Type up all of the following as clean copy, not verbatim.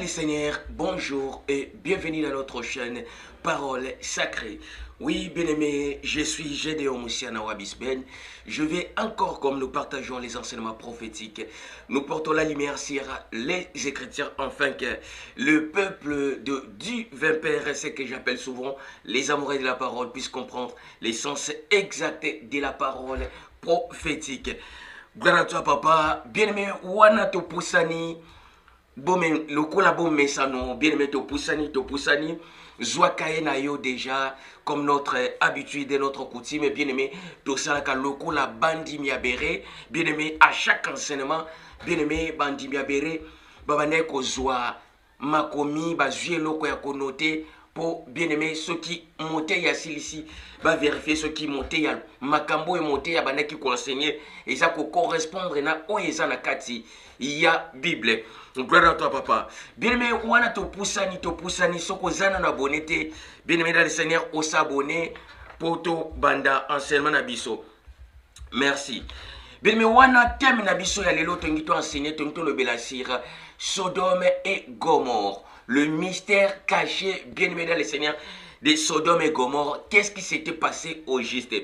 du Seigneur, bonjour et bienvenue dans notre chaîne Parole Sacrée. Oui, bien-aimés, je suis Gédéon Moussiana Wabisben. Je vais encore, comme nous partageons les enseignements prophétiques, nous portons la lumière sur les Écritures, afin que le peuple de Dieu Père, ce que j'appelle souvent les amoureux de la parole, puissent comprendre l'essence exacte de la parole prophétique. Gloire à toi, papa. Bien-aimé, wana to poussani. Bon, lokola bon mesano, bien aimé topusani, Zwakaye na yo déjà, comme notre habitude et notre coutume, bien aimé, tout ça, lokola bandi miabere, bien aimé, à chaque enseignement, bien aimé, bandi miabere, babane ko zwa, makomi, bazue loko ya konote, pour bien aimé, ceux qui montaient ya silisi, va vérifier ceux qui montaient ya makambo et montaient ya bana qui enseigner, et ça correspondre na oeza na kati, il y a Bible. Gloire à toi, papa. Bien-aimé, wana to poussani, soko zana na bonete. Bien-aimé, dans le Seigneur, on s'abonne pour to banda enseignement na biso. Merci. Bien-aimé, wana thème na biso ya lelo tongito enseigner tongito le belasir Sodome et Gomorre. Le mystère caché, bien-aimé, dans le Seigneur, de Sodome et Gomorre. Qu'est-ce qui s'était passé au juste?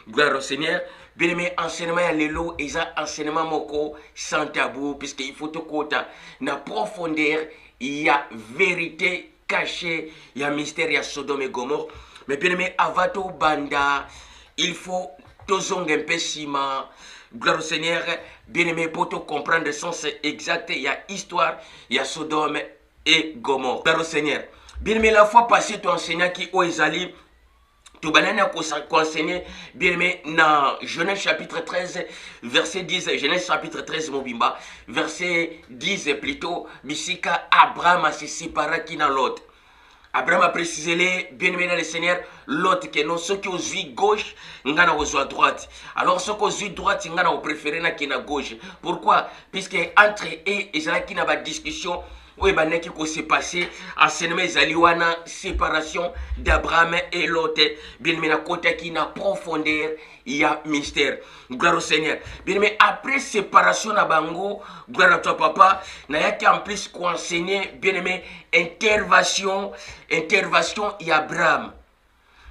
Gloire au Seigneur. Bien-aimé, enseignement ya lelo, eza enseignement moko sans tabou, puisqu'il faut te kota na profondeur, il y a vérité cachée, il y a mystère, il y a Sodome et Gomorre. Mais bien-aimé, avato banda, il faut tozong un peu ciment. Gloire au Seigneur, bien-aimé, pour te comprendre le sens exact, il y a histoire, il y a Sodome et Gomorre. Gloire au Seigneur. Bien-aimé, la fois passée, ton enseignant qui oezali, tout banana enseigné, bien aimé, dans Genèse chapitre 13, verset 10, Genèse chapitre 13, Mobimba, verset 10 plutôt, Bissika, Abraham se sépara qui dans l'autre. Abraham a précisé les bien aimé dans le Seigneur, l'autre que non, ceux qui ont vu gauche, n'gana aux à droite. Alors ceux qui ont vu droite, n'gana au préféré na qui na gauche. Pourquoi? Puisque entre eux, ils ont qui n'a pas de discussion. Oui, qu'est-ce qui s'est passé? Enseignement Zaliwana, séparation d'Abraham et Lot. Bien, mais côté qui n'a profondeur, il y a mystère. Gloire au Seigneur. Bien, mais après séparation na bango, gloire à toi, papa, n'a y a qui en plus qu'on enseigner, bien aimé, intervention, il y a Abraham.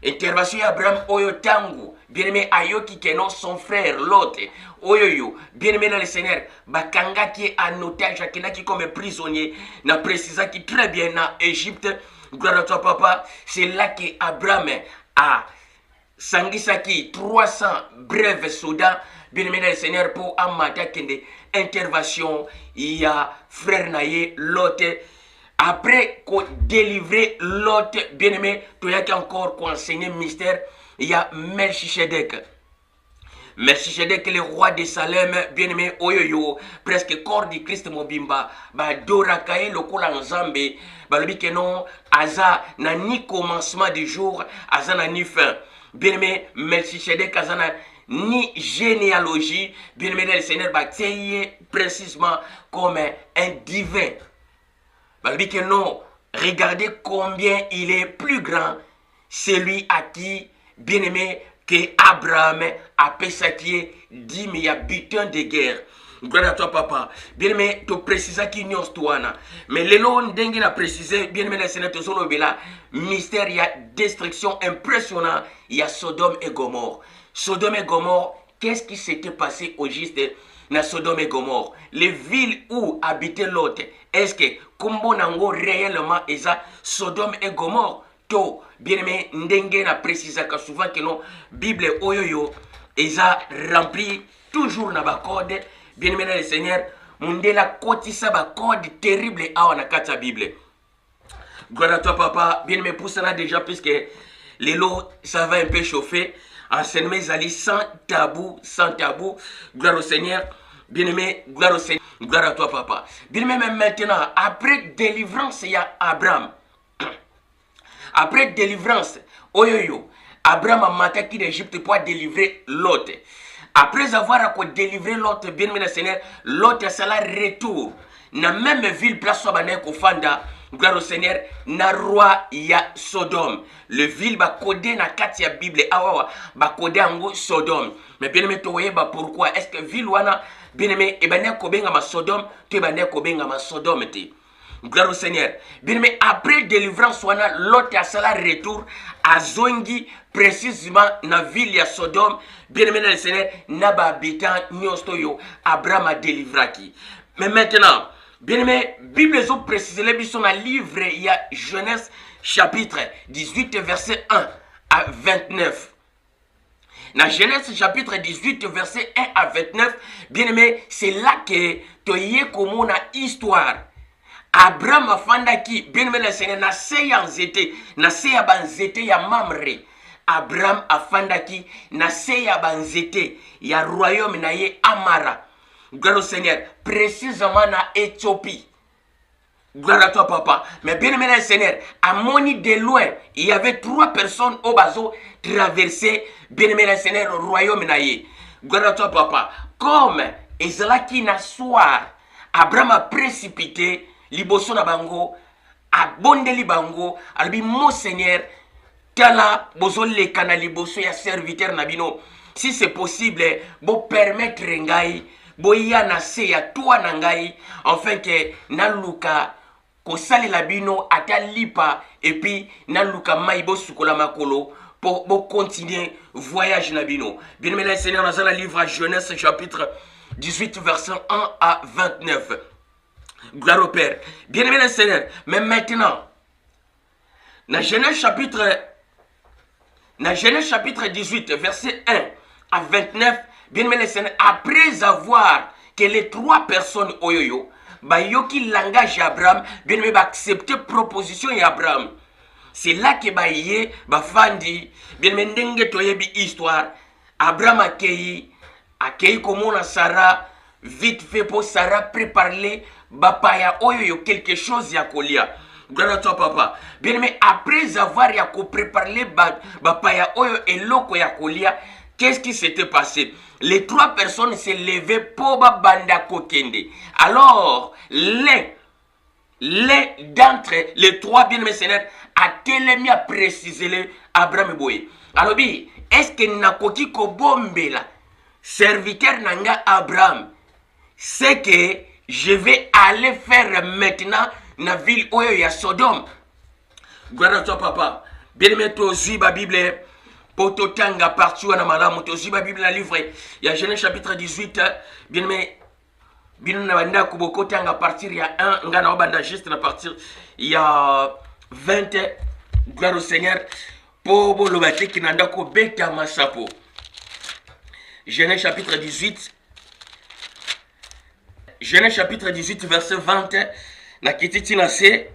Intervention Abraham oyo tangu bien aimé ayoki kenon son frère Lot oyoyo bien aimé dans le Seigneur bakanga qui en otage akina qui comme prisonnier na précisa qui très bien na Égypte. Gloire à toi, papa. C'est là que Abraham a sangisaki 300 brèves soldats bien aimé dans le Seigneur pour amata kende intervention il y a frère naye Lot. Après qu'on délivre l'autre bien-aimé, il y a encore qu'on enseigne mystère, il y a Melchisedec. Melchisedec, le roi de Salem, bien-aimé, oyoyo, presque corps du Christ Mobimba, ba dorakaye le kola nzambe, ba lobi que non, aza na ni commencement du jour, aza na ni fin. Bien-aimé, Melchisedec, aza na ni généalogie, bien-aimé, le Seigneur, ba teye précisément comme un divin. Que non, regardez combien il est plus grand, celui à qui, bien aimé, que Abraham a pesaki dit mais il y a butin de guerre. Gloire à toi, papa. Bien aimé, tu précises qui n'y a pas. Mais le long d'engue a précisé, bien aimé, le Seigneur, tu sais, mystère, il y a destruction impressionnante, il y a Sodome et Gomorre. Sodome et Gomorre, qu'est-ce qui s'était passé au juste na Sodome et Gomorre? Les villes où habitait Lot, est-ce que Kumbo nango réellement eza Sodome et Gomorre? To bien aimé ndenge na précisa ka souvent que non Bible oyoyo eza rempli toujours na ba code bien aimé dans le Seigneur mundela kotisa ba code terrible awa na kata Bible. Gloire à toi, papa. Bien aimé pour ça déjà puisque les lots ça va un peu chauffer. Enseignement Zali sans tabou. Gloire au Seigneur. Bien aimé, gloire au Seigneur. Gloire à toi, papa. Bien aimé, même maintenant, après délivrance, il y a Abraham. Après délivrance, oyoyo, Abraham a maté qui d'Égypte pour délivrer Lot. Après avoir délivré Lot, bien aimé, le Seigneur, Lot a ça retour. Dans la même ville, place où Fanda, gloire au Seigneur, na roi ya Sodome. Le ville ba codé na katia Bible awa ba codé ango Sodome. Mais bien aimé, toi ba pourquoi est-ce que ville wana bien aimé e bané ko benga ma Sodome, tu bané ko benga ma Sodome te. Gloire au Seigneur. Bien, mais après délivrance, l'autre a cela retour à Zongi, précisément dans la ville de Sodome. Bien, mais le Seigneur n'a pas habitant Nyostoyo, Abraham a délivré qui. Mais maintenant, bien, mais Bible est précisé, dans le livre, il y a Genèse chapitre 18, verset 1 à 29. Dans Genèse chapitre 18, verset 1 à 29, bien aimé, c'est là que tu y comme une histoire. Abraham afandaki, bien aimé le Seigneur, na seya nzete, na seya banzete ya Mamre. Abraham afandaki, na seya banzete ya royaume na ye Amara. Gloire au Seigneur, précisément na Éthiopie. Gloire à toi, papa. Mais bien aimé le Seigneur, à Moni de loin, il y avait 3 personnes au bateau traversées, bien aimé le Seigneur, au royaume naïe. Gloire à toi, papa. Comme Ezalaki na soir, Abraham a précipité, liboso na bango, a bondeli bango, albi mon Seigneur, tala bozo le kana liboso ya serviteur nabino. Si c'est possible, bo permettre ngai, bo ya na se ya toi na ngai, enfin que na luka ko sali labino ata lipa et puis na luka maibo sukola makolo pour continuer voyage nabino. Bien aimé le Seigneur, dans le livre à Genèse chapitre 18 verset 1 à 29. Gloire au Père. Bien aimé le Seigneur, mais maintenant dans Genèse chapitre 18 verset 1 à 29, bien aimé le Seigneur, après avoir que les 3 personnes oyoyo bayoki langage Abraham, bien aimé, accepter proposition d'Abraham. C'est là que baye bafandi, bien aimé, ndenge toyebi histoire. Abraham accueilli comme on a Sarah, vite fait pour Sarah préparer bapaya oyoyo quelque chose ya kolia. Gloire à toi, papa. Bien aimé, après avoir préparé bapaya oyo et loko ya kolia, qu'est-ce qui s'était passé? Les 3 personnes s'est levées pour banda kokende. Alors, l'un d'entre les 3 bien-aimés Seigneur a tellement à préciser le Abraham Boye. Alors, est-ce que nakoki ko bombela serviteur nanga Abraham? C'est que je vais aller faire maintenant na ville oyo ya Sodome. Gloire à toi, papa. Bien-aimé, toi aussi, la Bible. Pototanga partout à Namalamu, aussi la Bible, la livre. Il y a Genèse chapitre 18. Bien aimé, bien aimé, à partir, il y a 1, ngana juste à partir, il y a 20. Gloire au Seigneur. Pour le bâti qui n'a pas bêta ma chapeau. Genèse chapitre 18. Genèse chapitre 18, verset 20. La kititi c'est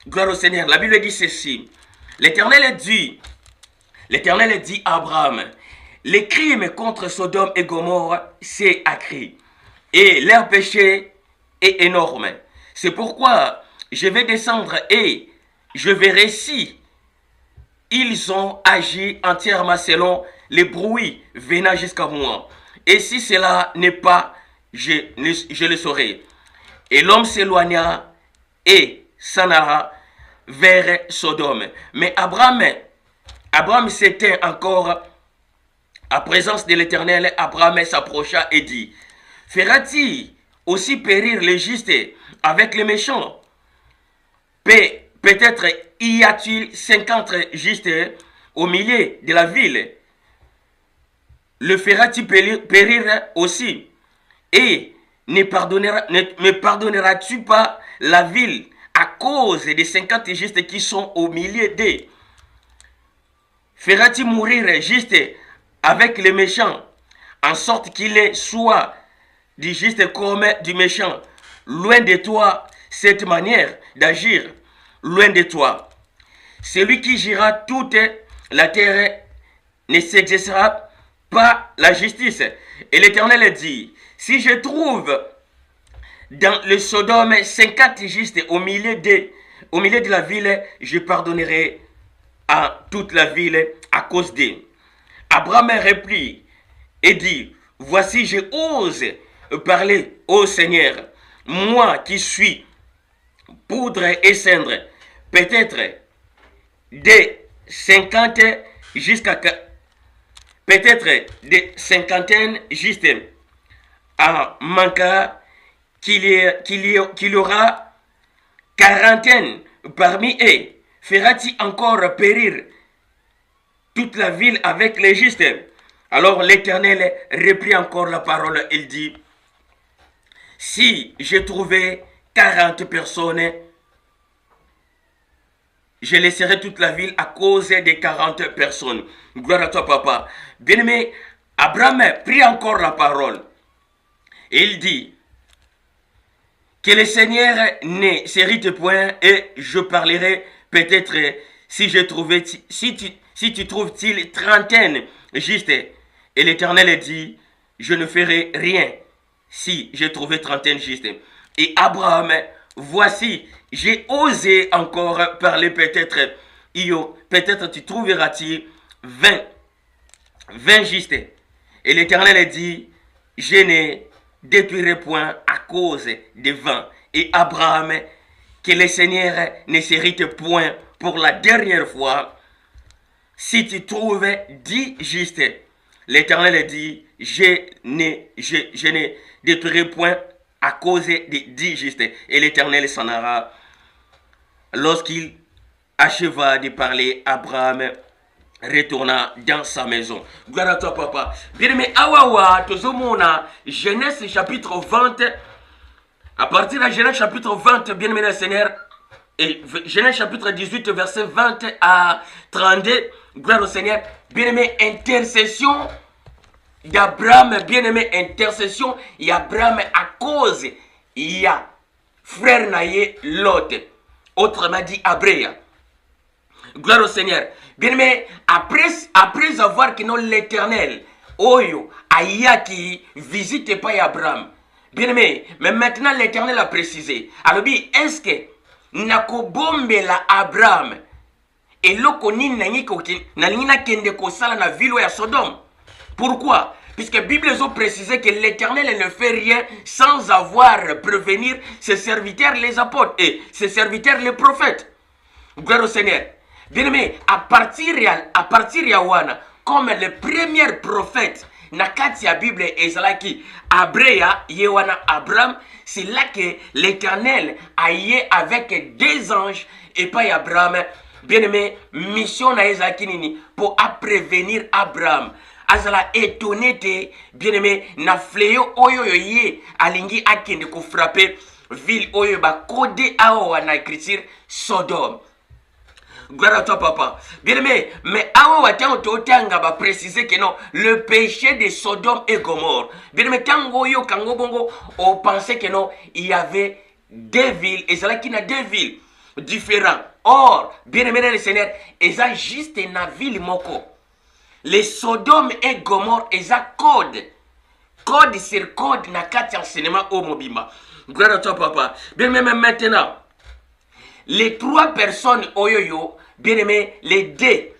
gloire au Seigneur. La Bible dit ceci. L'Éternel dit à Abraham, les crimes contre Sodome et Gomorrhe, c'est accru, et leur péché est énorme. C'est pourquoi je vais descendre et je verrai si ils ont agi entièrement selon les bruits venant jusqu'à moi. Et si cela n'est pas, je le saurai. Et l'homme s'éloigna et s'en alla vers Sodome. Mais Abraham s'était encore à présence de l'Éternel. Abraham s'approcha et dit, fera-t-il aussi périr les justes avec les méchants? Peut-être y a-t-il 50 justes au milieu de la ville? Le fera-t-il périr aussi? Et ne pardonneras-tu pas la ville à cause des 50 justes qui sont au milieu d'eux? Fera-t-il mourir juste avec les méchants, en sorte qu'il soit du juste comme du méchant? Loin de toi cette manière d'agir, loin de toi. Celui qui gira toute la terre ne s'exercera pas la justice. Et l'Éternel dit, si je trouve dans le Sodome 50 justes au milieu de la ville, je pardonnerai à toute la ville à cause d'eux. Abraham reprit et dit, voici, je ose parler au Seigneur, moi qui suis poudre et cendre, peut-être des 50 jusqu'à peut-être des cinquantaines justes à manquer qu'il y aura quarantaine parmi eux, fera-t-il encore périr toute la ville avec les justes? Alors l'Éternel reprit encore la parole, il dit, si j'ai trouvé 40 personnes, je laisserai toute la ville à cause des 40 personnes. Gloire à toi, papa. Bien-aimé, Abraham prit encore la parole. Et il dit, que le Seigneur ne s'hérite point, et je parlerai peut-être si tu trouves-t-il trentaine justes. Et l'Éternel dit, je ne ferai rien si j'ai trouvé trentaine justes. Et Abraham, voici, j'ai osé encore parler peut-être, peut-être tu trouveras-tu 20 justes. Et l'Éternel dit, je ne détruirai point à cause des 20. Et Abraham, que le Seigneur ne s'hérite point pour la dernière fois, si tu trouves 10 justes. L'Éternel dit, je ne détruirai point à cause des 10 justes. Et l'Éternel s'en ira. Lorsqu'il acheva de parler, Abraham retourna dans sa maison. Gloire à toi, papa. Bien-aimé, awawa, tozomona, Genèse chapitre 20. À partir de Genèse chapitre 20, bien-aimé le Seigneur, et Genèse chapitre 18, verset 20 à 32, gloire au Seigneur. Bien-aimé, intercession d'Abraham, bien-aimé, intercession d'Abraham à cause, il y a frère naïe Lot, autrement dit Abréa. Gloire au Seigneur. Bien-aimé, après avoir que l'Éternel, Oyo, Aya qui visite pas Abraham. Bien-aimé, mais maintenant l'Éternel a précisé. Alors, est-ce que Nakobombe la Abraham et l'okoni n'a kende kosala na ville ya Sodome? Pourquoi? Puisque la Bible a précisé que l'Éternel ne fait rien sans avoir prévenir ses serviteurs les apôtres et ses serviteurs les prophètes. Gloire au Seigneur. Bien-aimé, à partir de Yawana, comme le premier prophète, nakati ya Bible ezalaki Abréa, Yewana Abraham, c'est là que l'Éternel a yé avec des anges et pas Abraham. Bien-aimé, mission na ezalaki nini pour prévenir Abraham. Azala étonné te, bien-aimé, na fléau oyo ye alingi akende ko frapper ville oyo ba codé awa na écriture Sodome. Gloire à toi, papa. Bien-aimé, mais awa tanga va préciser que non, le péché de Sodome et Gomorre. Bien-aimé, tango yo kango bongo, on pensait que non, il y avait deux villes, et c'est là qu'il y a deux villes différentes. Or, bien-aimé le Seigneur, il y a juste une ville moko. Les Sodome et Gomorre, il y a code. Code sur code, na kati enseignement au mobima. Gloire à toi, papa. Bien-aimé, maintenant, les trois personnes oyoyo, bien aimé, les deux,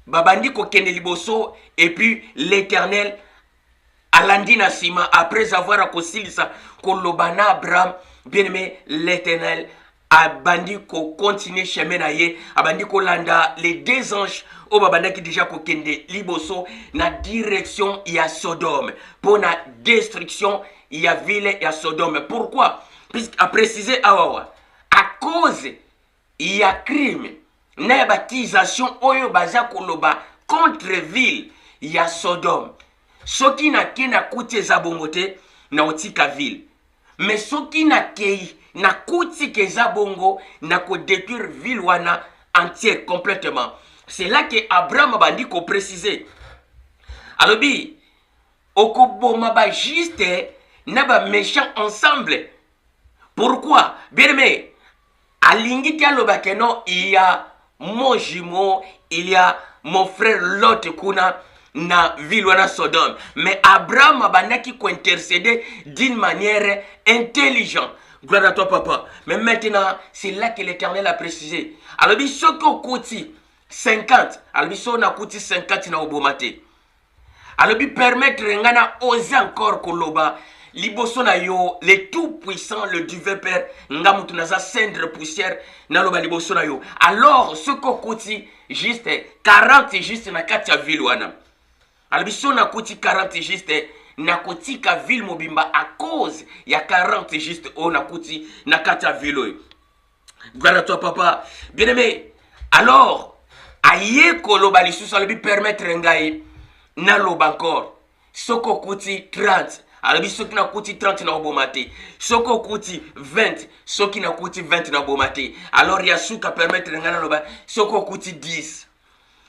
babandi ko kende liboso, et puis l'Éternel, alandina sima, après avoir accosili ça, kolobana Abraham, bien aimé, l'Éternel, abandi ko continue chemin naye, abandi ko landa les deux anges, au babanda qui déjà ko kende liboso, na direction ya Sodome, pour la destruction ya ville ya Sodome. Pourquoi? Puisqu'à préciser awawa, à cause il y a crime, na baptisation oyo baza koloba contre ville, il y a Sodome. Soki na kena kuti zabongote na otika ville. Mais soki na kei na kuti ke zabongo na ko détruire ville wana entière complètement. C'est là que Abraham bandi ko préciser. Alors bi okoboma ba juste na ba méchant ensemble. Pourquoi? Bien aimé, alingi tialoba que non, il y a mon jumeau, il y a mon frère Lot kuna na ville wana Sodome. Mais Abraham abandaki ko intercéder d'une manière intelligente. Gloire à toi, papa. Mais maintenant, c'est là que l'Éternel a précisé. Alors, il faut qu'on coûte 50. Alors, il faut qu'on coûte 50 na obomate. Alors, il permettre ngana oser encore koloba. Liboso na yo, le tout puissant, le Dieu Père, ngamutu naza cendre poussière, naloba liboso na yo. Alors, ce qu'on coûte juste 40 juste na katia ville wana. Alors, biso na coûte 40 juste na kotika ville mobimba à cause ya 40 juste o na coûte na katia ville. Gloire à toi, papa. Bien-aimé, alors, aïe koloba lisusu alobi permettre ngai na loba encore. Soko kuti 30. Alobi soki na kuti 30 na oboma te. Soko kuti 20. Soki na kuti 20 na oboma te. Alors ya suka permettre ngai na loba soko kuti 10.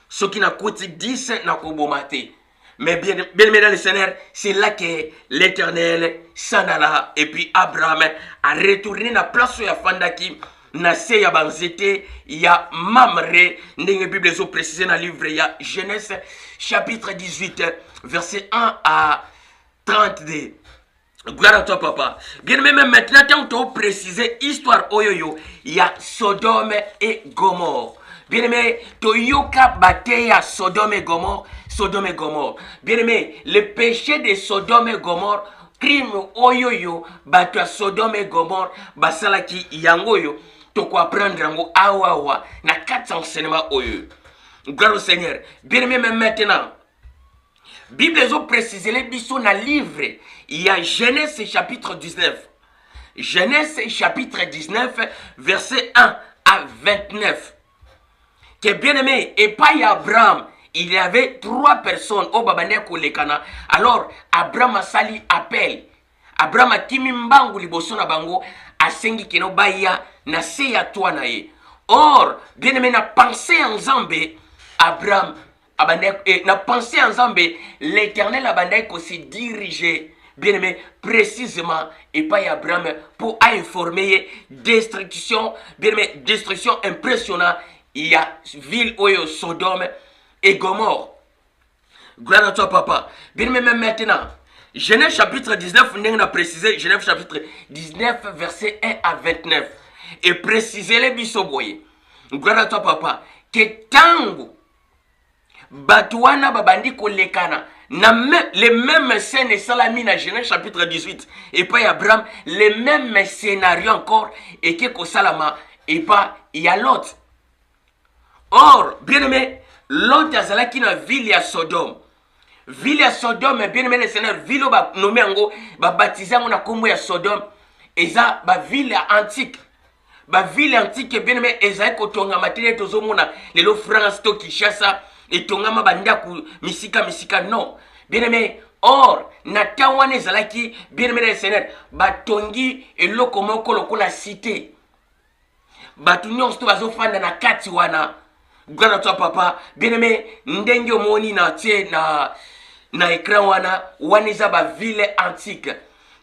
Soki na kuti 10 na koboma te. Mais bien aimé dans le Seigneur, c'est là que l'Éternel s'en alla. Et puis Abraham a retourné na place où il a fandaki. Na se ya banzete ya mamre. Ndenge Bible zo précisé dans le livre ya Genèse chapitre 18 verset 1 à 32. Gloire à toi, papa. Bien aimé, maintenant, tant que préciser histoire oyoyo, il y a Sodome et Gomorre. Bien aimé, Toyoka Bateya Sodome et Gomorre. Sodome et Gomorre. Bien aimé, le péché de Sodome et Gomorre, crime oyoyo, bato Sodome et Gomorre, basalaki yangoyo, toko apprendre yango awawa, na 4 enseignements oyo. Gloire au Seigneur. Bien aimé, même maintenant, Bible a précisé les bisous dans le livre. Il y a Genèse chapitre 19. Genèse chapitre 19, verset 1 à 29. Que bien aimé, et pas Abraham, il y avait 3 personnes au Babaneko Lekana. Alors, Abraham a sali appel. Abraham a timi mbangu liboso na bango, a sengi keno baya na se ya toi na ye. Or, bien aimé, na pensé en Zambé, Abraham, na pensé en Zambé, l'Éternel a se diriger, bien aimé, précisément, et pas Abraham, pour informer destruction, bien aimé, destruction impressionnante. Il y a ville Oyo, Sodome et Gomorre. Gloire à toi, papa. Bien aimé, même maintenant, Genèse chapitre 19, on a précisé, Genèse chapitre 19, verset 1 à 29. Et préciser les bisoboye. Gloire à toi, papa. Que tango, Batouana babandi kolekana. Les mêmes scènes et salami na Genèse chapitre 18. Et pas Abraham, les mêmes scénarios encore. Et que Kosalama, et pas, il y a l'autre. Or, bien aimé, l'autre azala qui na ville ya Sodome. Ville ya Sodome, bien aimé le Seigneur, ville où ba nommé ango, ba baptisé na kombo ya Sodome. Et ça, ba ville antique. Ba ville antique, bien aimé, eza kotonga matine tozomona, lelo France to Kinshasa. Et tongama bandaku misika non. Bien aimé, or natawane zalaki bien aimé le Seigneur batongi eloko moko lokola cité. Batunyo sto bazofanda na kati wana. Gloire à toi, papa. Bien aimé, ndenge omoni na tie na écran wana waniza ba ville antique.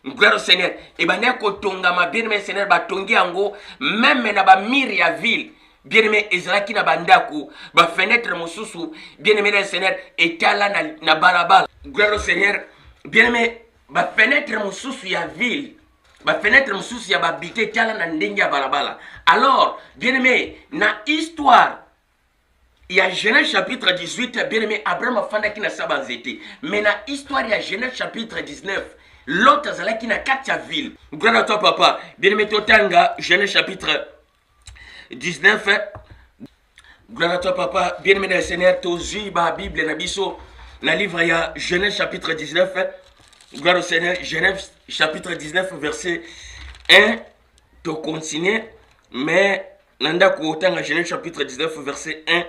Gloire au Seigneur. Et bana kotongama bien aimé Seigneur batongi yango même na ba miri ya ville. Bien aimé, Ezraki na bandaku, ba fenêtre mosusu, bien aimé le Seigneur, etala na balabala. Gloire au Seigneur, bien aimé, ba fenêtre mosusu ya ville, ba fenêtre mosusu ya babite etala na ndenge ya balabala. Alors, bien aimé, na histoire, il y a Genèse chapitre 18, bien aimé, Abraham a fanda ki na sabanzete. Mais na histoire, il y a Genèse chapitre 19. L'autre azala ki na katia ville. Gloire à toi, papa. Bien aimé, totanga, Genèse chapitre 19. Gloire à toi, papa. Bien aimé dans le Seigneur, tozi ba Bible na biso na livre ya Genèse chapitre 19. Gloire au Seigneur, Genèse chapitre 19 verset 1. To continuer, mais nanda ko tanga Genèse chapitre 19 verset 1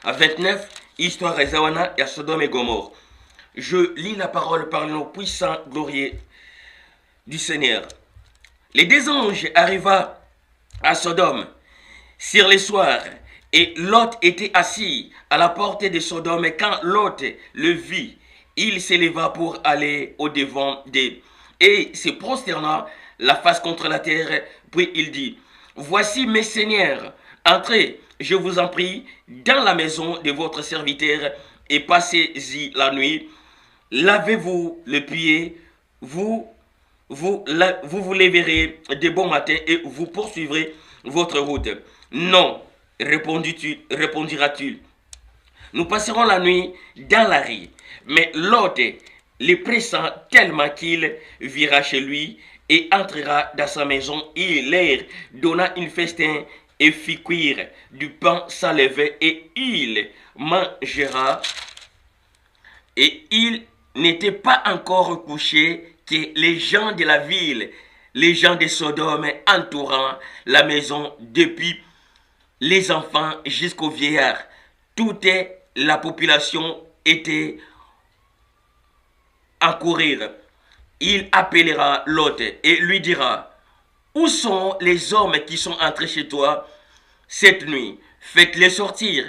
à 29. Histoire ezawana ya Sodome et Gomorre. Je lis la parole par le nom puissant, glorieux du Seigneur. Les 2 anges arriva à Sodome sur les soirs, et Lot était assis à la porte de Sodome. Et quand Lot le vit, il s'éleva pour aller au devant d'eux et se prosternant la face contre la terre. Puis il dit: voici mes seigneurs, entrez, je vous en prie, dans la maison de votre serviteur et passez-y la nuit. Lavez-vous les pieds, vous lèverez de bon matin et vous poursuivrez votre route. Non, répondira-t-il. Nous passerons la nuit dans la rue. Mais l'autre les pressant tellement qu'il vira chez lui et entrera dans sa maison. Il leur donna une festin et fit cuire du pain sans levain et il mangera. Et il n'était pas encore couché que les gens de la ville les gens de Sodome entourant la maison depuis les enfants jusqu'aux vieillards. Toute la population était en courir. Il appellera Lot et lui dira: où sont les hommes qui sont entrés chez toi cette nuit? Faites-les sortir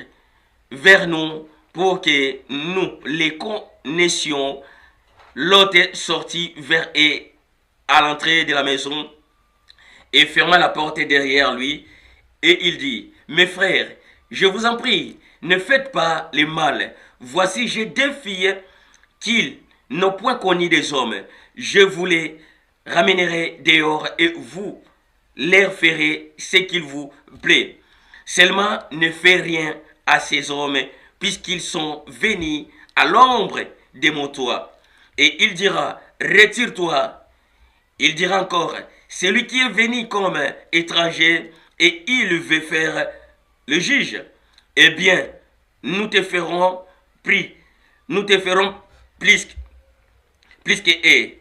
vers nous pour que nous les connaissions. Lot sortit vers et à l'entrée de la maison et ferma la porte derrière lui. Et il dit: mes frères, je vous en prie, ne faites pas le mal. Voici, j'ai 2 filles qui n'ont point connu des hommes. Je vous les ramènerai dehors et vous leur ferez ce qu'il vous plaît. Seulement ne faites rien à ces hommes, puisqu'ils sont venus à l'ombre de mon toit. Et il dira: retire-toi. Il dira encore: celui qui est venu comme étranger et il veut faire le juge, eh bien, nous te ferons plus que eux.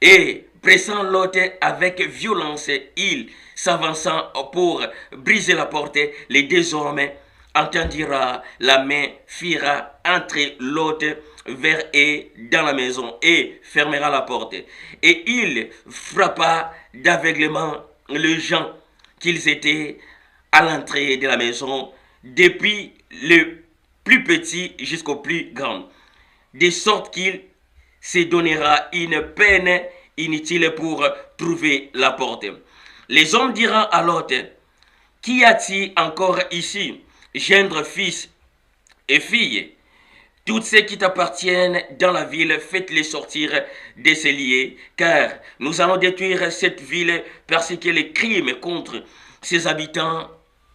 Et pressant Lot avec violence, il s'avançant pour briser la porte, les 2 hommes entendirent la main fera entrer Lot vers eux dans la maison et fermera la porte. Et il frappa d'aveuglement les gens qu'ils étaient à l'entrée de la maison, depuis le plus petit jusqu'au plus grand, de sorte qu'il se donnera une peine inutile pour trouver la porte. Les hommes diront à Lot: qu'y a-t-il encore ici? Gendre fils et filles. Tous ceux qui t'appartiennent dans la ville, faites-les sortir de ces lieux, car nous allons détruire cette ville parce que le crime contre ses habitants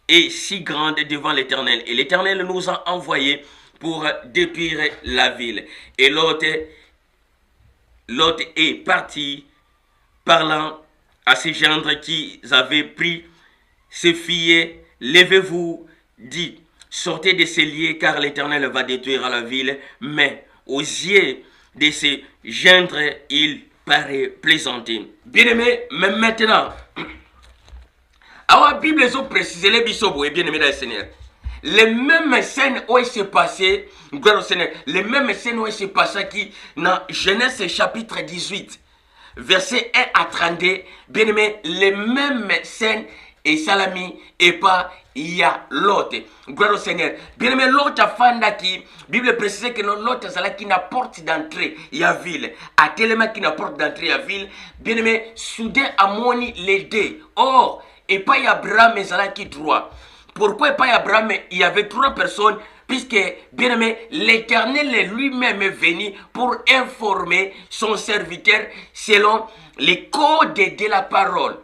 est si grande devant l'Éternel. Et l'Éternel nous a envoyés pour détruire la ville. Et Lot est parti, parlant à ses gendres qui avaient pris ses filles: levez-vous, dit, sortez de ces lieux, car l'Éternel va détruire la ville. Mais aux yeux de ses gendres, il paraît plaisanter. Bien-aimé, même maintenant, la Bible a précisé les bisobos et bien-aimé dans le Seigneur. Les mêmes scènes où il s'est passé, gloire au Seigneur, les mêmes scènes où il s'est passé qui, dans Genèse chapitre 18, verset 1 à 32, bien aimé, les mêmes scènes et salami et pas il y a Lot. Gloire au Seigneur. Bien aimé, Lot a fanda qui, Bible précise que Lot a qui n'a porte d'entrée, il y a ville. À tellement qui n'a porte d'entrée, il y a ville. Bien aimé, soudain à moni les 2. Or, et pas Abraham et Zala qui 3. Pourquoi pas Abraham? Il y avait 3 personnes, puisque, bien aimé, l'Éternel lui-même est venu pour informer son serviteur selon les codes de la parole.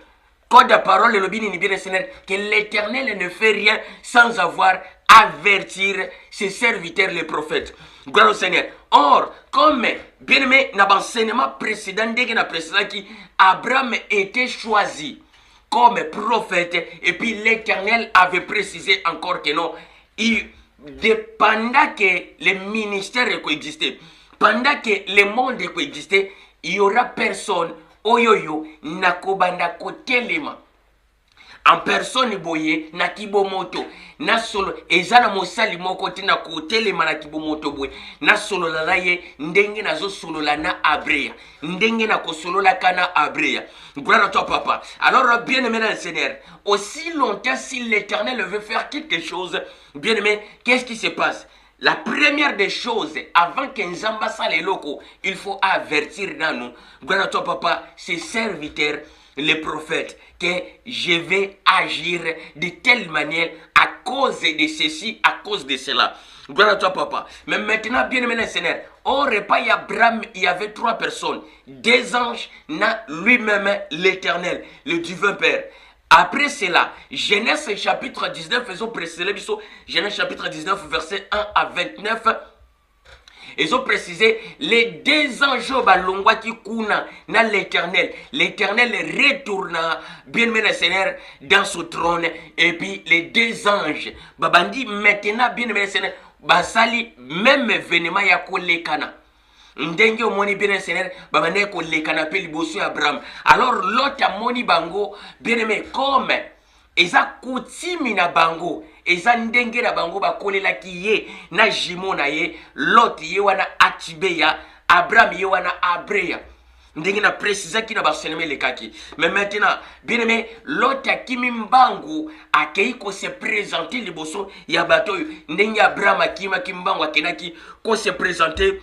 Code de parole, le bien Seigneur, que l'Éternel ne fait rien sans avoir avertir ses serviteurs, les prophètes. Gloire au Seigneur. Or, comme, bien aimé, dans l'enseignement précédent, qui Abraham était choisi comme prophète, et puis l'Éternel avait précisé encore que non, pendant que le ministère existait, pendant que le monde existait, il n'y aura personne oyoyo nakobanda kotelema en personne boye na kibomoto na solo ezana mosali moko tina kotelema na kibomoto boye na solo la ye ndenge nazo solo la na abrea ndenge na kosolo la kana abrea. Gloire à toi papa. Alors bien aimé dans le Seigneur, aussi longtemps si l'Éternel veut faire quelque chose, bien aimé, qu'est-ce qui se passe? La première des choses, avant qu'un zamba sa les locaux, il faut avertir dans nous. Gloire à toi papa, ses serviteurs, les prophètes, que je vais agir de telle manière à cause de ceci, à cause de cela. Gloire à toi papa. Mais maintenant, bien aimé le Seigneur, au repas Abraham, il y avait 3 personnes. 2 anges, lui-même l'Éternel, le divin Père. Après cela, Genèse chapitre 19, faisons préciser, Genèse chapitre 19, verset 1 à 29. Ils ont précisé les 2 anges balongwa qui kuna na l'Éternel. L'Éternel retourna, bien aimé le Seigneur, dans son trône. Et puis les 2 anges, babandi maintenant, bien aimé le Seigneur, basali même événement ya kolekana. ndenge omoni bien Seigneur babane ko lekana pe liboso ya Abraham. Alors Lot amoni bango bien aimé comme eza coutume na bango, eza ndenge na bango bakolelaki ye na jimo na ye. Lot ye wana Atibeya, Abraham ye wana Abreya. Ndenge na précisa ki na baseneme lekaki. Mais maintenant, bien aimé, Lot akimi mbangu akei ko se présenter liboso ya bato. Ndenge Abraham akima kimbangu akenaki ko se présenter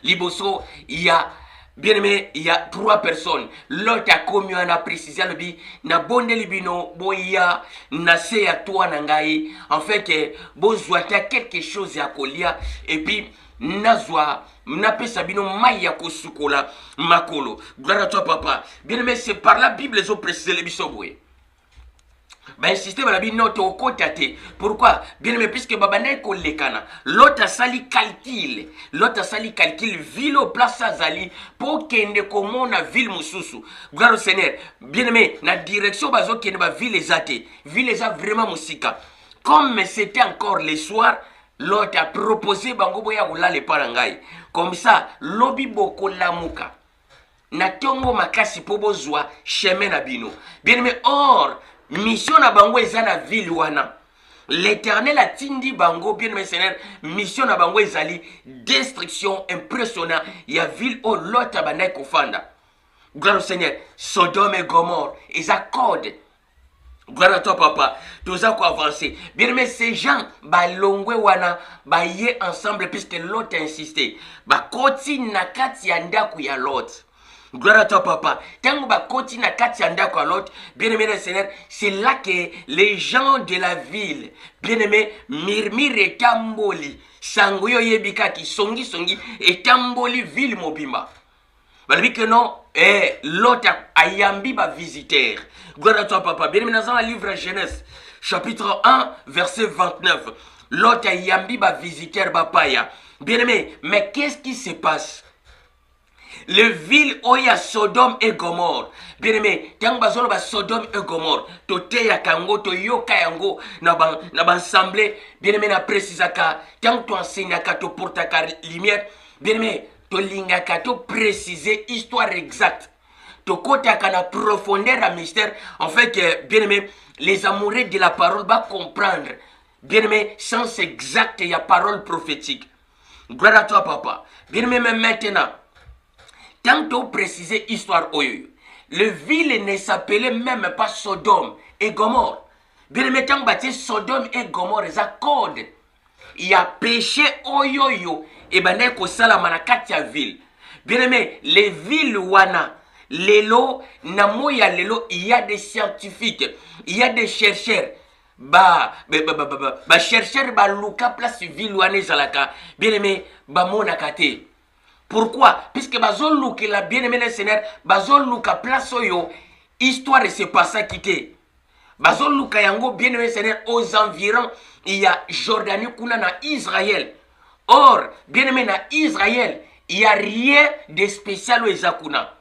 liboso ya bien aimé, il y a 3 personnes. L'autre a commis un précisé le bi na bonde libino boya na se ya toi nangai. En fait que bozwa quelque chose ya kolia et puis nazwa napesa bino maya kosukola makolo. Gloire à toi papa. Bien aimé, c'est par la Bible les ont précisé le bisobwe. Ben insisté bala bi note au côté. Pourquoi? Bien aimé, puisque babane ko lekana. L'autre sali calcul. L'autre sali calcul ville au place azali pour kende komona ville mususu. Gloire au Seigneur. Bien aimé, na direction bazo kende ba ville ezate. Ville eza vraiment musika. Comme c'était encore le soir, l'autre a proposé bango boya ulale parangai. Comme ça, lobi boko lamuka. Na tongo makasi po bozwa chemin na bino. Bien aimé, or mission na bango eza na ville wana. L'Éternel a tindi bango bien aimé Seigneur, mission na bango ezali destruction impressionnante ya ville au Lot abandai kofanda. Gloire au Seigneur. Sodome et Gomorre eza code. Gloire à toi papa. Tout ça quoi avancer. Bien aimé, ces gens balongwe wana baye ensemble puisque Lot a insisté. Ba koti na kati ya ndaku ya Lot. Gloire à toi papa. Tango ba koti na kati ya ndako à Lot, bien aimé le Seigneur, c'est là que les gens de la ville, bien aimé, murmure et tamboli, sangoyo yebika ki songi et tamboli ville mobimba. Balabi que non, Lot a yambi ba visiteur. Gloire à toi papa. Bien aimé, dans le livre Genèse, chapitre 1, verset 29. Lot a yambi ba visiteur bapaya. Bien aimé, mais qu'est-ce qui se passe? Le ville où il y a Sodome et Gomorre. Bien aimé, tant que ba Sodome et Gomorre, tote ya kango, to yoka yango, na ban assemblée, bien aimé, na précisaka, tant que tu enseignes ka to porta ka lumière, bien aimé, to linga ka to préciser histoire exacte. To kota ka na profondeur à mystère, en fait que, bien aimé, les amoureux de la parole va comprendre, bien aimé, sens exact et la parole prophétique. Gloire à toi papa. Bien aimé, mais maintenant, tant qu'on précisait histoire oyo, le ville ne s'appelait même pas Sodome et Gomorre. Bien aimé, tant que Sodome et Gomorre, ils accordent. Il y a péché oyo et ben ko sala manakati ya ville. Bien aimé, les villes wana, lelo na moya lelo, il y a des scientifiques, il y a des chercheurs. Chercheurs ba luka place ville wana zalaka. Bien aimé, ba monakate. Pourquoi? Puisque bazol louk la bien aimé le Seigneur, bazol louka place oyo, histoire de se passer quitter. Bazol louka yango bien aimé Seigneur, aux environs, il y a Jordanie kuna na Israël. Or, bien aimé na Israël, il n'y a rien de spécial au Ezakuna.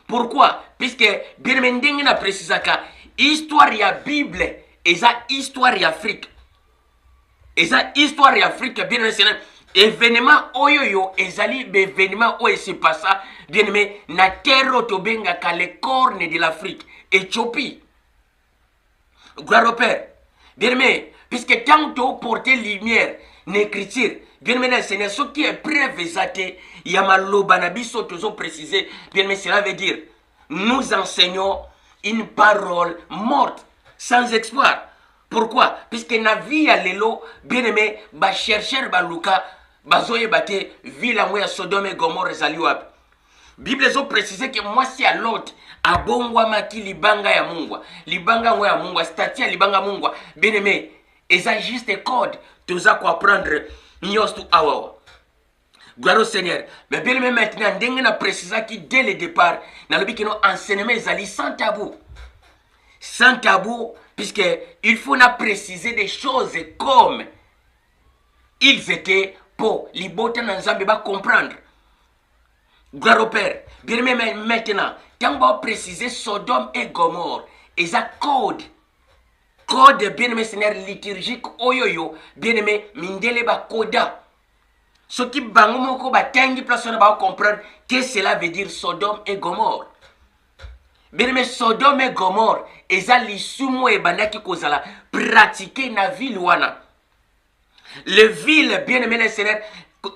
Pourquoi? Puisque bien aimé ndenge na précisaka, histoire ya Bible, eza histoire ya Afrique. Eza histoire ya Afrique, bien aimé Seigneur. Événement oyoyo ezali événement où se passa bien aimé na terre tobenga ka les cornes de l'Afrique, Éthiopie. Gloire au Père. Bien aimé, puisque tant que porter lumière l'écriture, bien aimé le Seigneur, ce qui est preuve exacte, il y a maloba na biso toujours précisé, bien aimé, cela veut dire nous enseignons une parole morte sans espoir. Pourquoi? Puisque na vie ya lelo, bien aimé, ba chercheur ba luka bazoye bate ville moya Sodome et Gomorre ezali wapi. Bible zo précisé que moi si à l'autre abongwa maki libanga ya mungwa, libanga moya mungwa, statut ya libanga mungwa. Bien aimé, eza juste code toza ko apprendre nyos to awawa. Gloire au Seigneur. Mais bien aimé, maintenant ndenge na précisé qui dès le départ na lobi que no enseignement ezali sans tabou. Sans tabou, puisque il faut na préciser des choses comme ils étaient pour les bottes dans Zambie va comprendre. Gloire au Père. Bien aimé, maintenant, quand on va préciser Sodome et Gomorre, ils ont code. Code bien aimé Seigneur liturgique oyoyo, bien aimé mindele ba koda. Ce qui bango moko batengi place on va comprendre que cela veut dire Sodome et Gomorre. Bien mais Sodome et Gomorre eza lisumu e bandaki kozala pratiquer na ville wana. Les villes bien aimé les Seigneur,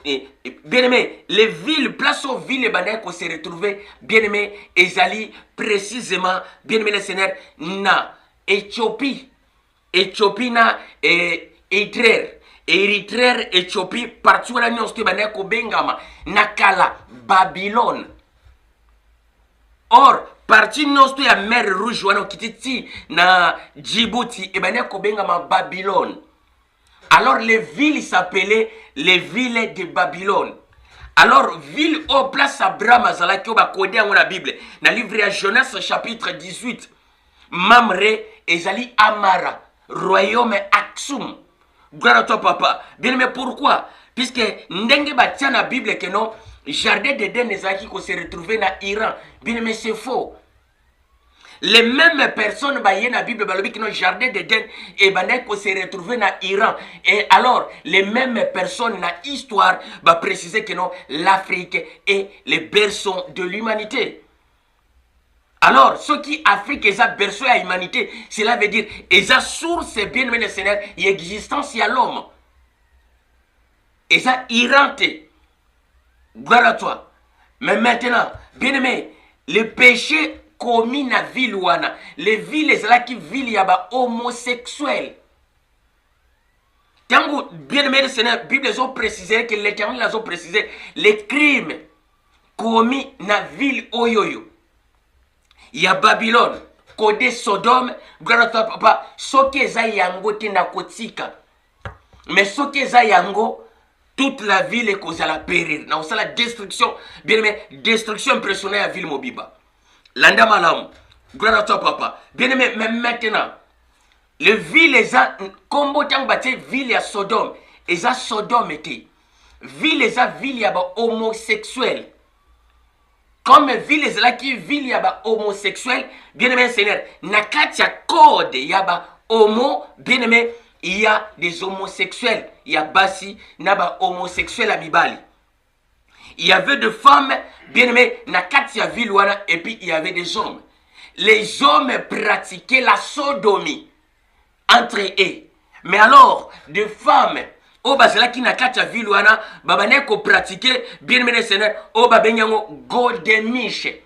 bien aimé, les villes, place aux villes bandaki ko se retrouver bien aimé ezali précisément bien aimé les Seigneur na Éthiopie. Éthiopie na Érythrée. Érythrée, Éthiopie, partout là nous sommes bandaki bengama nakala Babylone. Or, parti nous ya mer rouge wana kititi na Djibouti et bandaki bengama Babylone. Alors les villes s'appelaient les villes de Babylone. Alors ville au place Abraham azalaki o ba kodé dans la Bible. Dans le livre de Genèse chapitre 18. Mamre ezali Amara, royaume Aksum. Gloire à toi papa. Bien mais pourquoi? Puisque ndenge batia na Bible que non jardin d'Éden ezalaki ko se retrouver na Iran. Bien mais c'est faux. Les mêmes personnes baillent dans la Bible qui ont jardin d'Éden et bandai ko se retrouver dans Iran. Et alors les mêmes personnes dans l'histoire va préciser que non l'Afrique est le berceau de l'humanité. Alors, ce qui Afrique est un berceau à l'humanité, cela veut dire est source bien aimé le Seigneur et existence à l'homme. Et ça irante. Gloire à toi. Mais maintenant, bien aimé, le péché commis dans la ville wana, les villes là qui ville y a homosexuels. Tant bien aimé le Seigneur, la Bible a précisé que l'Éternel a précisé les crimes commis dans la ville oyoyo. Il y a Babylone, côté Sodome, gloire à toi papa, ce qui est yango tena kotika. Mais ce qui est yango, toute la ville est causée à la périr. Dans la destruction, bien aimé, destruction impressionnante à la ville Mobiba. Landa malam, gloire à toi papa. Bien aimé, mais maintenant, les villes les a combo tang baté ville à Sodome, les a Sodome été. Ville les a ville y a homosexuels. Comme ville là qui ville y a homosexuel, bien aimé Seigneur, nakatia code y a homo, bien aimé, il y a des homosexuels, il y a basi naba homosexuel à Mibali. Il y avait des femmes, bien aimé, nakatia ville wana et puis il y avait des hommes. Les hommes pratiquaient la sodomie entre eux. Mais alors, des femmes o bazela ki na kati ya ville wana babane ko pratiquer bien aimé Seigneur o babenyango godemiche.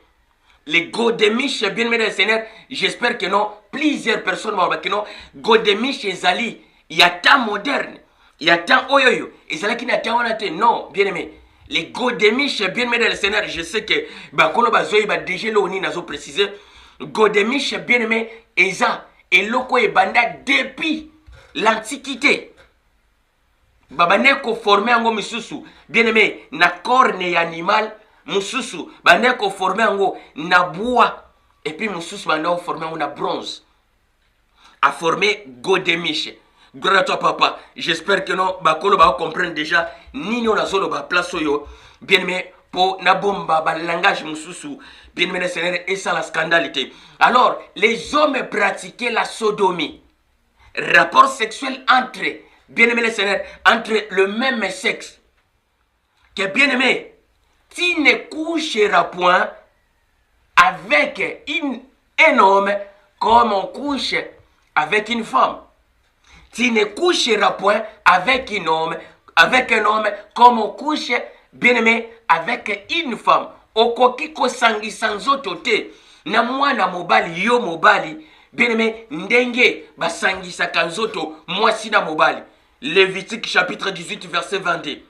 Les godemiche bien aimé Seigneur, j'espère que non plusieurs personnes vont que non godemiche ezali il y a temps moderne, il y a temps oyoyo ezala ki na temps wana te non bien aimé. Les godemiche bien aimé Seigneur, je sais que bakolo bazoyi ba déjà le oni nazo préciser godemiche bien aimé eza eloko ebanda depuis l'antiquité. Babane ko formé ango misusu bien aimé na corne ya animal mususu babane ko formé ango na bois et puis mususu babane ko formé ango na bronze a formé godemiche. Gloire à toi papa, j'espère que non bakolo ba comprendre déjà nino na zolo ba place yo bien aimé pour na bomba ba langage mususu bien aimé Seigneur et ça la scandalité. Alors les hommes pratiquaient la sodomie, rapport sexuel entre bien aimé le Seigneur, entre le même sexe. Que bien aimé, tu ne coucheras point avec un homme comme on couche avec une femme. Tu ne coucheras point avec un homme comme on couche, bien aimé, avec une femme. Okoki ko sangi sanzoto te na mwana mobali yo mobali, bien aimé, ndenge basangisa kanzoto mwasi na mobali. Lévitique chapitre 18 verset 22.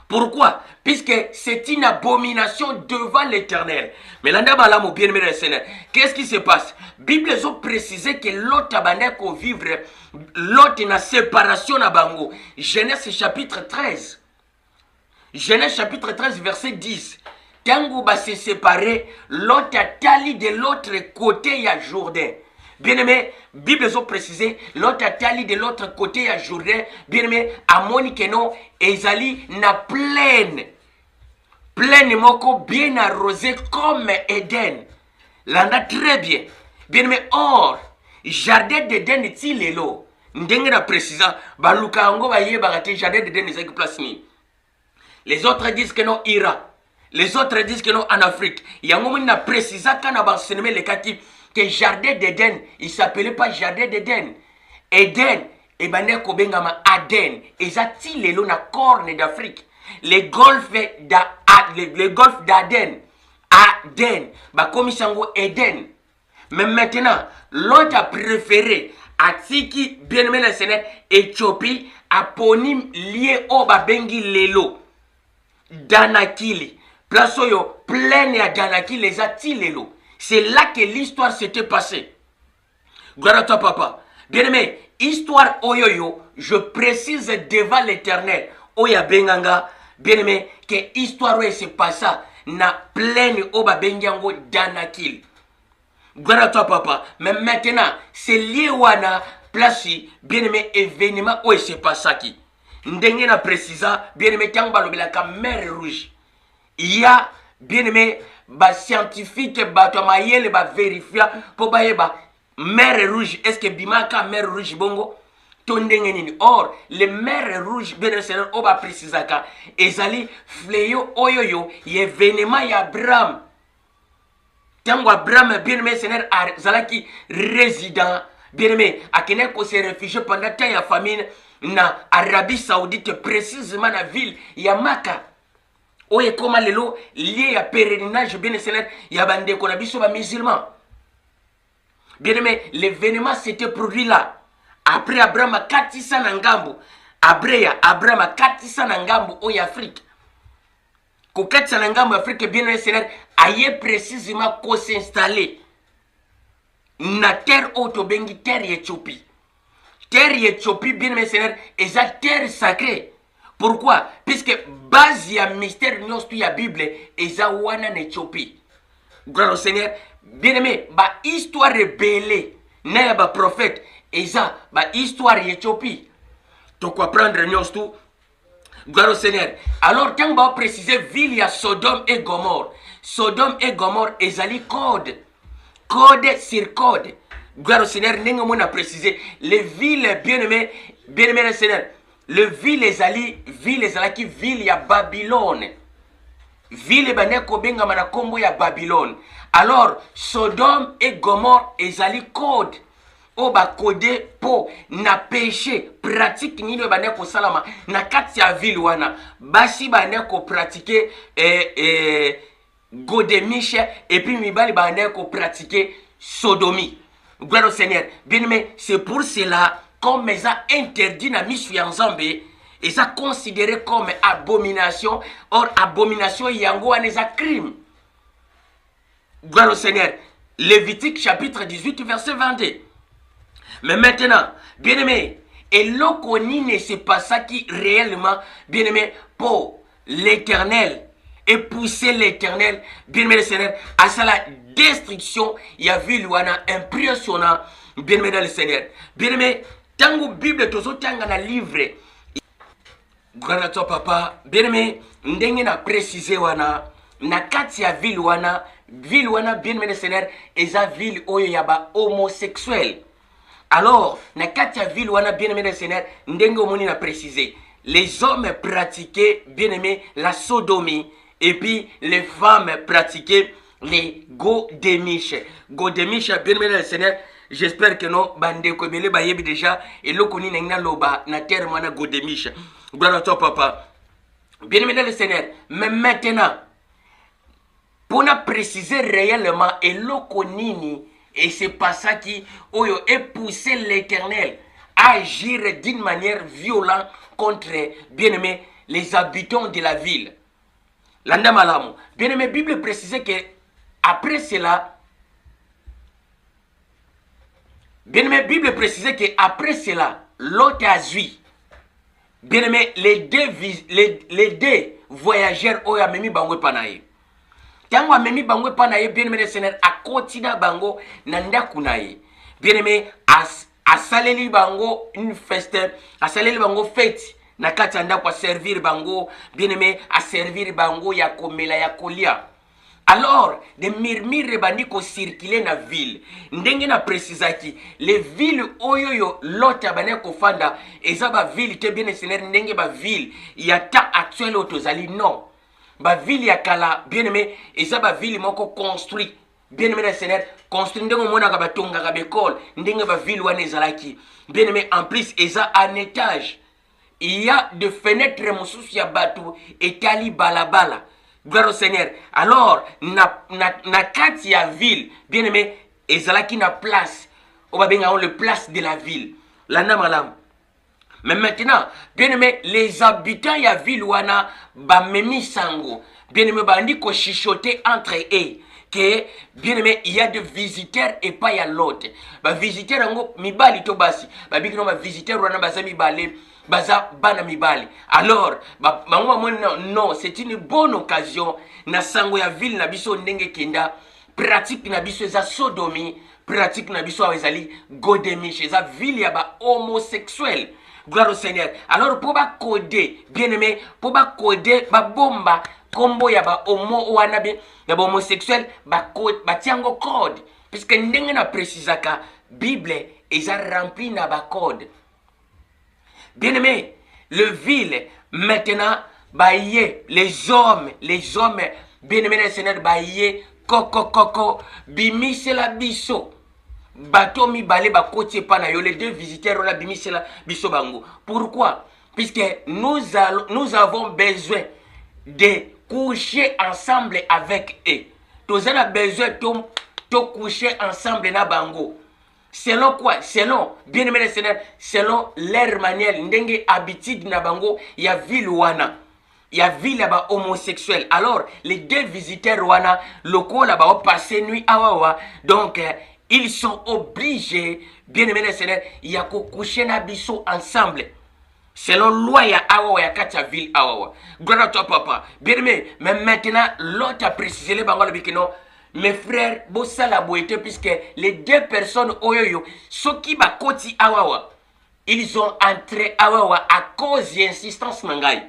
Pourquoi? Puisque c'est une abomination devant l'Éternel. Mais là, mon bien-aimé le Seigneur, qu'est-ce qui se passe? Bible a précisé que l'autre abandonne qu'on vivre, l'autre na séparation na bango. Genèse chapitre 13. Genèse chapitre 13 verset 10. Tango va se séparer, l'autre a tali de l'autre côté ya Jourdain. Bien aimé, Bible a précisé, l'autre a tali de l'autre côté à Jourdain, bien aimé, à Monique non, Ezali na pleine moko bien arrosée comme Éden. L'anda très bien. Bien aimé, or, jardin d'Éden est-il l'élo? N'dengue na précisant, baluka ango ba ye bagate jardin d'Éden ezaki place ni. Les autres disent que non, Iran. Les autres disent que non, en Afrique. Il y a un moment où on a précisé quand on a enseigné les kati que jardin d'Éden, il ne s'appelait pas jardin d'Éden. Éden, et ben ko bengama Aden. Et ça ti les na corne d'Afrique. Les golfs d'Aden. Aden, bah comme sango Éden. Mais maintenant, l'autre a préféré à Tiki, bien aimé le Seigneur, Éthiopie, aponyme lié au Babengi Lelo. Danakili. Place yo, pleine à Danakili, les Atilelo. C'est là que l'histoire s'était passée. Gloire à toi, papa. Bien aimé, histoire Oyoyo, je précise devant l'Éternel. Oya Benganga, bien aimé, que histoire où s'est passée, na pleine au Babengiango Danakili. Gloire à toi, papa. Mais maintenant, c'est lié à place, bien aimé, événement où c'est pas ça qui. N'dengue na précisa, bien aimé, tant balobela ka mer rouge. Il y a, bien aimé, ba scientifique, ba to mayele, ba vérifier, pour ba yeba, mer rouge, est-ce que bimaka mer rouge bongo? Tondenge nini. Or, les mers rouges, bien aimé, c'est on va préciser ka. Ezali, fléau, oyoyo, y événement, y Abraham. Tango Abraham, bien aimé, Seigneur, Zalaki, résident, bien aimé, à Keneko s'est réfugié pendant tant de famine, na Arabie Saoudite, précisément la ville, Yamaka. Oye, comment les lots liés à pèlerinage, bien aimé, Seigneur, Yabande, qu'on a vu sur les musulmans. Bien aimé, l'événement s'était produit là. Après Abraham a 400 Nangambo. Après Abraham a 400 Nangambo, Oye, Afrique. Kokati Sanangambo, Afrique, bien aimé, Seigneur, aye précisément qu'on s'installer na terre autobengi terre Éthiopie. Terre Éthiopie, bien aimé Seigneur, et ça terre sacrée. Pourquoi? Puisque base ya mystère nous tout ya Bible et ça wana en Éthiopie. Gloire au Seigneur, bien aimé, ba histoire rebelle, na ba prophète et ça ba histoire Éthiopie. Tu quoi prendre nous tout. Gloire au Seigneur. Alors, quand on va préciser, ville, il y a Sodome et Gomorre. Sodome et Gomorre, ils ont code. Code sur code. Gloire au Seigneur, nous avons précisé. Les villes, bien aimées, le Seigneur. Les villes, les alliés, qui ville, il y a Babylone. Ville, il y a Babylone. Alors, Sodome et Gomorre, ils ont code. O ba codé po na péché pratique ni le bane ko salama na kati ya ville wana basi bane ko pratiquer godemiche et puis mibali bane ko pratiquer sodomie. Gloire au Seigneur. Bien aimé, c'est pour cela comme ça interdit na misu ya Nzambe et ça considéré comme abomination. Or abomination yango wana za crime. Gloire au Seigneur. Lévitique chapitre 18 verset 22. Mais maintenant, bien aimé, et l'oconi ne c'est pas ça qui réellement, bien aimé, pour l'éternel, et pousser l'éternel, bien aimé le Seigneur, à sa la destruction, il y a vu l'ouana impressionnant, bien aimé dans le Seigneur. Bien aimé, tango Bible, tout ça, tango na livre. Gloire à toi, papa. Bien aimé, n'dengue na précisé wana, na kati ya ville wana, bien aimé le Seigneur, et sa ville où il y a homosexuel. Alors, na katia ville wana bien aimé le Seigneur, ndengo moni na précisé. Les hommes pratiquaient bien aimé la sodomie et puis les femmes pratiquaient les godemiches. Godemiches bien aimé le Seigneur, j'espère que non bande ko bele ba yebi déjà et lokoni na loba na terre mana godemiche. Gloire à toi papa. Bien aimé le Seigneur, mais maintenant pour na préciser réellement et lokonini. Et c'est pas ça qui est poussé l'Éternel à agir d'une manière violente contre, bien aimé, les habitants de la ville. L'andamalamu. Bien aimé, la Bible précisait que après cela, bien aimé, la Bible précisait que après cela, Lot a zui. Bien aimé, les deux voyageurs ont amené Bangwe Panaï. Tango amemi bango panaye bien aimé le Seigneur a continua bango nanda kunaye. Bien aimé a saleli bango une fête, a saleli bango fête na kati anda kwa servir bango bien aimé a servir bango ya komela ya kolia. Alors, des murmures bandi ko circuler na ville. Ndenge na précisaki, les villes oyoyo lota bane ko fanda, eza ba ville te bien seigneur ndenge ba ville ya ta actuel otozali non. Ba ville ya kala bien aimé, eza ba ville moko construit. Bien aimé seigneur, construit ndenge mona ka batonga ka bekol, ndenge ba ville wana ezalaki. Bien aimé en plus eza un étage. Il y a de fenêtres mosusu ya batu etali balabala. Gloire au Seigneur. Alors, na kati ya ville, bien aimé, ezalaki na place. On va bien le place de la ville. La namalam. Mais maintenant, bien aimé, les habitants ya ville wana ba memi sango. Bien aimé, bandi ko chichoter entre eux. Que bien aimé, il y a des visiteurs et pas ya l'autre. Ba visiteurs ngo mibali to basi. Ba bikino ba visiteurs wana baza mibale. Baza bana mibali. Alors, non, c'est une bonne occasion. Na sango ya ville na biso ndenge kenda. Pratique na biso eza sodomi. Pratique na biso ezali godemi. Eza ville ya ba homosexuel. Gloire au Seigneur. Alors, pour ba coder, bien aimé, pour ba coder, ba bomba, combo ya ba homo wana bien, ya ba homosexuel, ba code, ba tiango code. Puisque ndenge na précisaka, Bible eza rempli na ba code. Bien-aimé, le ville, maintenant, baillé, les hommes, bien-aimé le Seigneur, baillé, coco, bimise la biso. Bato mi balé ba kotie pana yo, les deux visiteurs la bimise la biso bango. Pourquoi? Puisque nous avons besoin de coucher ensemble avec eux. Nous avons besoin de coucher ensemble na bango. Selon quoi? Selon, bien aimé le Seigneur, selon leur manière, ndenge habitude na bango, ya ville wana. Ya ville là-bas homosexuel. Alors, les deux visiteurs wana, locaux là-bas, ont passé nuit à Wawa. Donc, ils sont obligés, bien aimé le Seigneur, ya coucher na biso ensemble. Selon loi ya Awawa, ya katia ville Awawa. Gloire à toi, papa. Bien aimé, mais maintenant, l'autre a précisé les bango le bikino. Mes frères, Bossala Boete, puisque les deux personnes, Oyoyo, ceux qui ba koti Awawa, ils ont entré Awawa à cause d'insistance Mangai.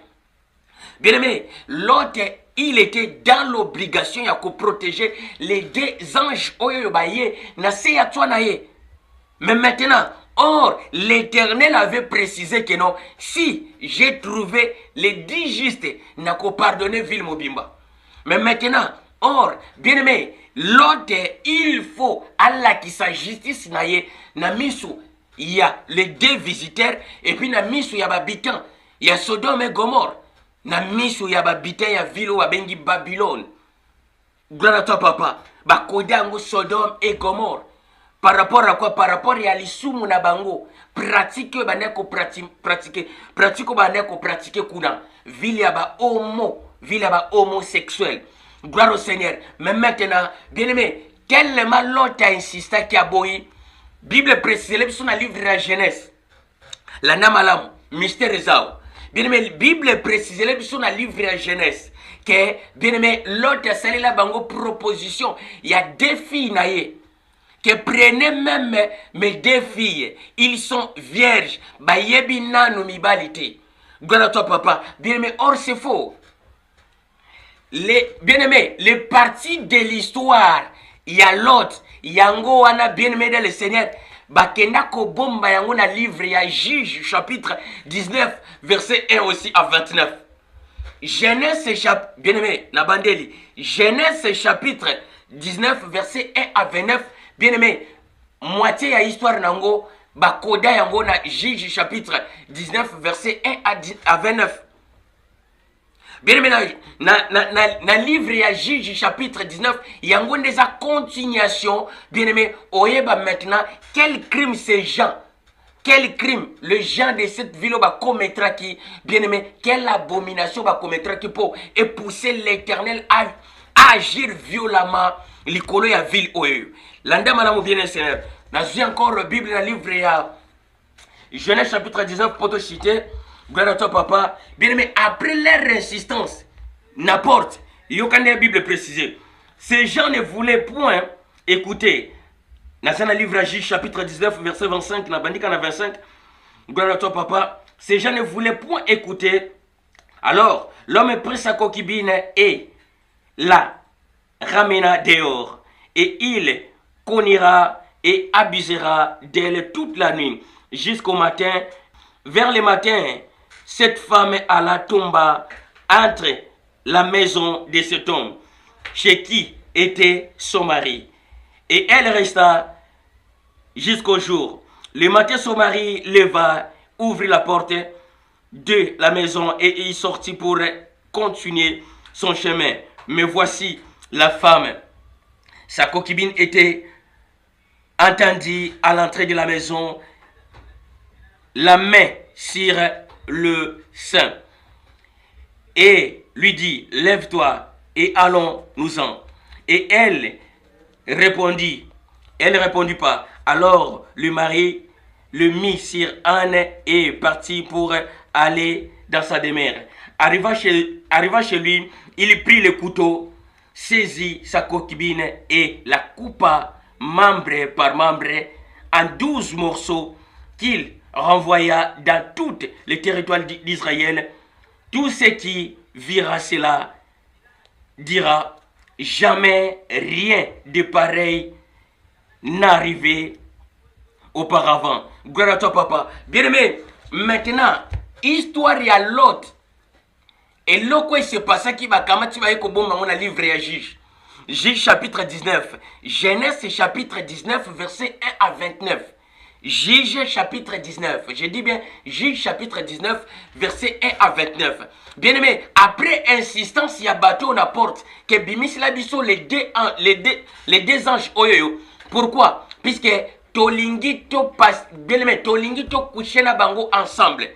Bien aimé, l'autre, il était dans l'obligation de protéger les deux anges Oyoyo Baye, Nase Yatwa Naye. Mais maintenant, or, l'Éternel avait précisé que non, si j'ai trouvé les 10 justes, n'a qu'à pardonner Ville Mobimba. Mais maintenant, or, bien aimé, l'autre, il faut Allah qui sa justice naye, na misu, il y a les deux visiteurs, et puis na misu, il y a babitan, il y a Sodome et Gomorre, na misu, il y a babitan, il y a Vilo, Abengi Babylone. Gloire à toi, papa. Bakodango Sodome et Gomorre. Par rapport à quoi? Par rapport à l'isumu na bango. Pratique baneko pratiquer. Pratique baneko pratiquer kuna. Ville ya ba homo. Ville ya ba homosexuel. Gloire au Seigneur. Mais maintenant, bien aimé, tellement l'autre a insisté qu'il a boyi. Bible précise, sur le livre de la Genèse. La namalam, mystère Ezao. Bien aimé, Bible précise, sur le livre de la Genèse. Que, bien aimé, l'autre a salé la bango proposition. Il y a deux filles naïe. Que prenez même mes deux filles. Ils sont vierges. Ba yebi nanu mibalite. Gloire à toi, papa. Bien aimé, or c'est faux. Les bien-aimés, les parties de l'histoire, il y a l'autre, yango wana bien-aimé dans le Seigneur, bakenda ko bomba yango na livre, il y a Juge chapitre 19, verset 1 aussi à 29. Genèse chapitre, bien-aimé, na bandeli, Genèse chapitre 19, verset 1 à 29, bien-aimé, moitié ya histoire nango, bakoda yango na Juge chapitre 19, verset 1 à 29. Bien aimé, na livre ya Juge chapitre 19, il y a une continuation. Bien aimé, oyeba maintenant quel crime ces gens, quel crime le gens de cette ville va commettre qui, bien aimé, quelle abomination va commettre qui pour pousser l'Éternel à agir violemment l'icolo ya ville oyo. L'anda madame bien Seigneur. N'a encore la Bible dans le livre ya Genèse chapitre 19 pour te citer. Gloire à toi, papa. Bien aimé, après leur insistance, n'importe, il y a une Bible précisée. Ces gens ne voulaient point écouter. Dans le livre Juge chapitre 19, verset 25, dans le 25, gloire à toi, papa. Ces gens ne voulaient point écouter. Alors, l'homme prit sa coquibine et là, ramena dehors, et il cognera et abusera d'elle toute la nuit, jusqu'au matin. Vers le matin, cette femme alla tomba entre la maison de cet homme, chez qui était son mari. Et elle resta jusqu'au jour. Le matin, son mari leva, ouvrit la porte de la maison et il sortit pour continuer son chemin. Mais voici la femme. Sa concubine était entendue à l'entrée de la maison, la main sur le sein, et lui dit, lève-toi et allons-nous-en. Et elle répondit pas. Alors le mari le mit sur âne et partit pour aller dans sa demeure. Arriva chez lui, il prit le couteau, saisit sa concubine et la coupa membre par membre en 12 morceaux qu'il renvoya dans tout le territoire d'Israël. Tout ce qui verra cela dira, jamais rien de pareil n'arrivait auparavant. Gloire à toi, papa. Bien-aimé, maintenant, histoire à l'autre. Et là, quoi se passe qui va quand tu vas écouter mon livre à Juge. Juge chapitre 19. Genèse chapitre 19, verset 1 à 29. Juge chapitre 19. Je dis bien Juge chapitre 19, verset 1 à 29. Bien-aimé, après insistance, il y a bateau à porte que bimis la biso les deux anges oyoyo. Pourquoi? Puisque tolingi to pas, bien-aimé, tolingi to coucher na bango ensemble.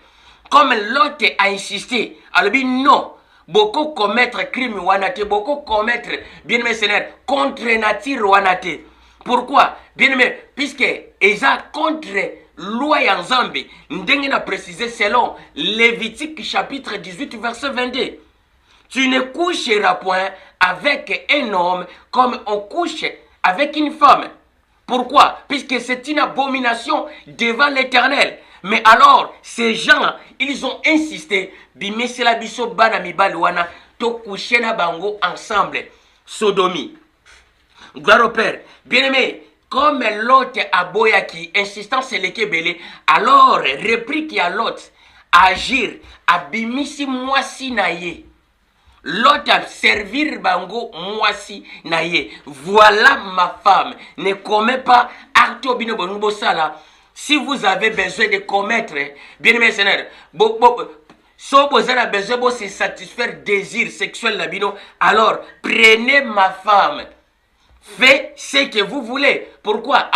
Comme l'autre a insisté, alors non, beaucoup commettre crime wanate, beaucoup commettre, bien-aimé Seigneur, contre nature wanate. Pourquoi? Bien-aimé, puisque Eza contre loi en Zambie, n'a précisé selon Lévitique chapitre 18 verset 22. Tu ne coucheras point avec un homme comme on couche avec une femme. Pourquoi? Puisque c'est une abomination devant l'Éternel. Mais alors, ces gens, ils ont insisté, bimesela biso bana mibali wana to coucher na bango ensemble. Sodomie. Gloire au Père. Bien-aimé, comme l'autre a boyaki, insistant c'est le kebele, alors repris qui a l'autre, agir, abimisi mwasi naye. L'autre a servir bango mwasi naye. Voilà ma femme. Ne commets pas acte bino bonubo sala. Si vous avez besoin de commettre, bien aimé Seigneur, si vous avez besoin de se satisfaire désir sexuel labino, alors prenez ma femme. Faites ce que vous voulez. Pourquoi?